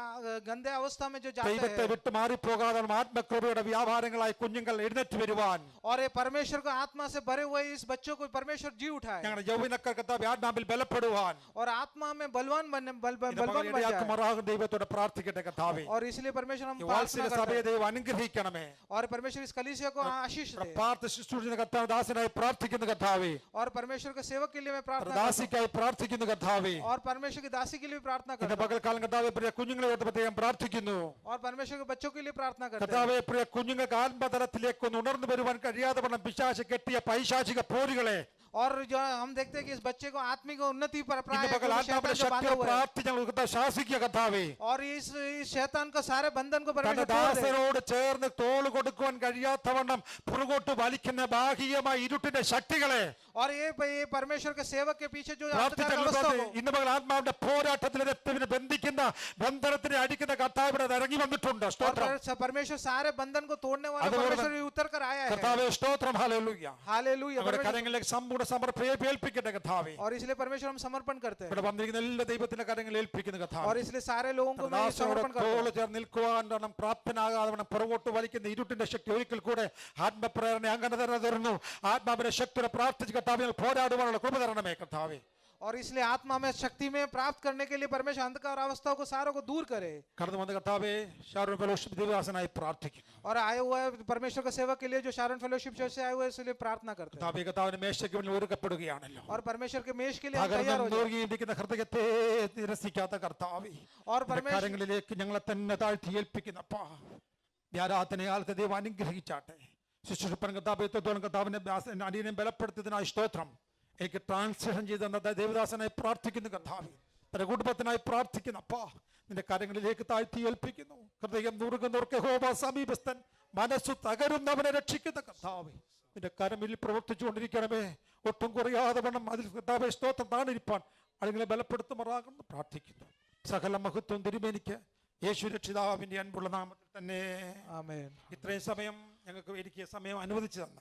गंदे अवस्था में जो जाते ദൈവത്തെ हैं, വിട്ടു മാറിപ്പോകാതെ ആത്മകൃപയുടെ വ്യാപാരങ്ങളായി കുഞ്ഞുങ്ങൾ എഴുന്നേറ്റ് വരുവാൻ और ये परमेश्वर को आत्मा से भरे हुए इस बच्चों को परमेश्वर जी उठाए ഞങ്ങളുടെ യൗവനക്കാർ കർത്താവേ ആത്മാവിൽ ബലപ്പെടുവാൻ और आत्मा में बलवान बन ഇതിന്റെ മകൻ जाए। ഇടയാക്കുമാറാകും ദൈവത്തോട് പ്രാർത്ഥിക്കട്ടെ കർത്താവേ. और इसलिए परमेश्वर हम ഈ प्रार्थना വാത്സല്യ करते സഭയെ हैं। ദൈവം അനുഗ്രഹിക്കണമേ. और परमेश्वर इस कलीसिया को आशीष दे। പ്രാർത്ഥന ശുശ്രൂഷിക്കുന്ന കർത്താവ് ദാസനായി പ്രാർത്ഥിക്കുന്നു കർത്താവേ. और परमेश्वर के सेवक के लिए मैं प्रार्थना करता ദാസിക്കായി പ്രാർത്ഥിക്കുന്നു കർത്താവേ. हूं। और परमेश्वर की दासी के लिए प्रार्थना ഇന്ന് करता हूं। പകൽക്കാലം കർത്താവേ പ്രിയ കുഞ്ഞുങ്ങളെ ഓർത്ത് പ്രത്യേകം പ്രാർത്ഥിക്കുന്നു. और परमेश्वर के बच्चों के लिए प्रार्थना करते हैं। കർത്താവേ പ്രിയ കുഞ്ഞുങ്ങൾക്ക് ആത്മതലത്തിലേക്ക് ഒന്ന് ഉണർന്നു വരുവാൻ കഴിയാതെ വണ്ണം പിശാച് കെട്ടിയ പൈശാചിക പോരുകളെ और जो हम देखते हैं कि इस बच्चे को आत्मिक उन्नति पर ഇന്ന് പകൽ ആത്മാവിന്റെ ശക്തിയെ പ്രാർത്ഥിച്ച് ഞങ്ങൾ കർത്താവേ ശാസിക്കുക കർത്താവേ. और इस शैतान का सारे बंधन को തന്റെ परमेश्वर तोड़ दे। ദാസനോട് ചേർന്ന് തോള് കൊടുക്കുവാൻ കഴിയാത്തവണ്ണം പുറകോട്ട് വലിക്കുന്ന ഭാഗികമായ ഇരുട്ടിന്റെ ശക്തികളെ और ये परमेश्वर के सेवक के पीछे जो പ്രാർത്ഥിച്ച अंधकार अवस्था കർത്താവേ, को ഇന്ന് പകൽ ആത്മാവിന്റെ പോരാട്ടത്തിൽ രക്തവിനെ ബന്ധിക്കുന്ന ബന്ധനത്തിനെ അടിക്കുന്ന കർത്താവിടെ ഇറങ്ങി വന്നിട്ടുണ്ട്. और സ്തോത്രം परमेश्वर सारे बंधन को तोड़ने वाला അതുപോലെ परमेश्वर भी उतर कर आया है। കർത്താവേ സ്തോത്രം ഹല്ലേലൂയ. हालेलुया നമ്മുടെ परमेश्वर। കരങ്ങളിലേക്ക് സമ്പൂർണ്ണ സമർപ്പയെ ഏൽപ്പിക്കട്ടെ കർത്താവേ. और इसलिए परमेश्वर हम समर्पण करते हैं। ഇവിടെ വന്നിരിക്കുന്ന എല്ലാ ദൈവത്തിന്റെ കരങ്ങളിൽ ഏൽപ്പിക്കുന്ന और കർത്താവേ. इसलिए सारे लोगों को मैं ദാസനോട് समर्पण करता തോള് हूं। ചേർന്ന് നിൽക്കുവാൻ കാരണം പ്രാപ്തനാകാതെ വണ്ണം പുറകോട്ട് വലിക്കുന്ന ഇരുട്ടിന്റെ ശക്തി ഒരിക്കൽ കൂടെ ആത്മപ്രേരണ അങ്ങനെ തന്നെ തുറന്നു ആത്മാവിന്റെ ശക്തിയുടെ പ്രാർത്ഥിച്ച് കർത്താവേ പോരാടുവാനുള്ള കൃപ തരണമേ കർത്താവേ. और इसलिए आत्मा में शक्ति में प्राप्त करने के लिए परमेश्वर अंधकार अवस्थाओं को सारों को दूर करे। കടന്നു വന്ന കർത്താവേ ഷാരോൺ ഫെലോഷിപ്പ് ദിവദാസനായി പ്രാർത്ഥിക്കുന്നു. और आए हुए परमेश्वर के सेवक के लिए जो शारोन फेलोशिप चर्च से आए हुए इसलिए प्रार्थना करते हैं। കർത്താവേ കർത്താവിന്റെ മേശയ്ക്ക് മുന്നിൽ ഒരുക്കപ്പെടുകയാണല്ലോ. और परमेश्वर के मेष के लिए हम तैयार हो जाए। തകർന്നിരിക്കുന്ന ഹൃദയത്തെ നിരസിക്കാത്ത കർത്താവേ, और നിന്റെ परमेश्वर കരങ്ങളിലേക്ക് ഞങ്ങളെ തന്നെ താഴ്ത്തി ഏൽപ്പിക്കുന്നപ്പാ ആരാധനയാലത്തെ ദൈവം അനുഗ്രഹിച്ചാട്ടെ. ശുശ്രൂഷപ്പൻ കർത്താവേ എത്രത്തോളം കർത്താവിനെ അടിയനെ ബലപ്പെടുത്തിയതിനായി സ്തോത്രം. എനിക്ക് ട്രാൻസ്ലേഷൻ ചെയ്ത് തന്ന ദേവദാസനായി പ്രാർത്ഥിക്കുന്നു കർത്താവേ. തന്റെ കുടുംബത്തിനായി പ്രാർത്ഥിക്കുന്നു അപ്പാ. നിന്റെ കരങ്ങളിലേക്ക് താഴ്ത്തി ഏൽപ്പിക്കുന്നു. ഹൃദയം നുറുകുന്നവർക്ക് യഹോവ സമീപസ്ഥൻ, മനസ്സു തകരുന്നവനെ രക്ഷിക്കുന്ന കർത്താവേ. നിന്റെ കരമിൽ പ്രവർത്തിച്ചുകൊണ്ടിരിക്കണമേ. ഒട്ടും കുറയാതെ വേണം അതിൽ കർത്താവേ സ്തോത്രം താണിരിപ്പാൻ അതുങ്ങളെ ബലപ്പെടുത്തുമാറാകുന്നു പ്രാർത്ഥിക്കുന്നു. സകല മഹത്വം തിരുമേനിക്ക് യേശു രക്ഷിതാവിന്റെ അൻപുള്ള നാമത്തിൽ തന്നെ आमीन। ഇത്രയും സമയം ഞങ്ങൾക്ക് എനിക്ക് സമയം അനുവദിച്ചു തന്ന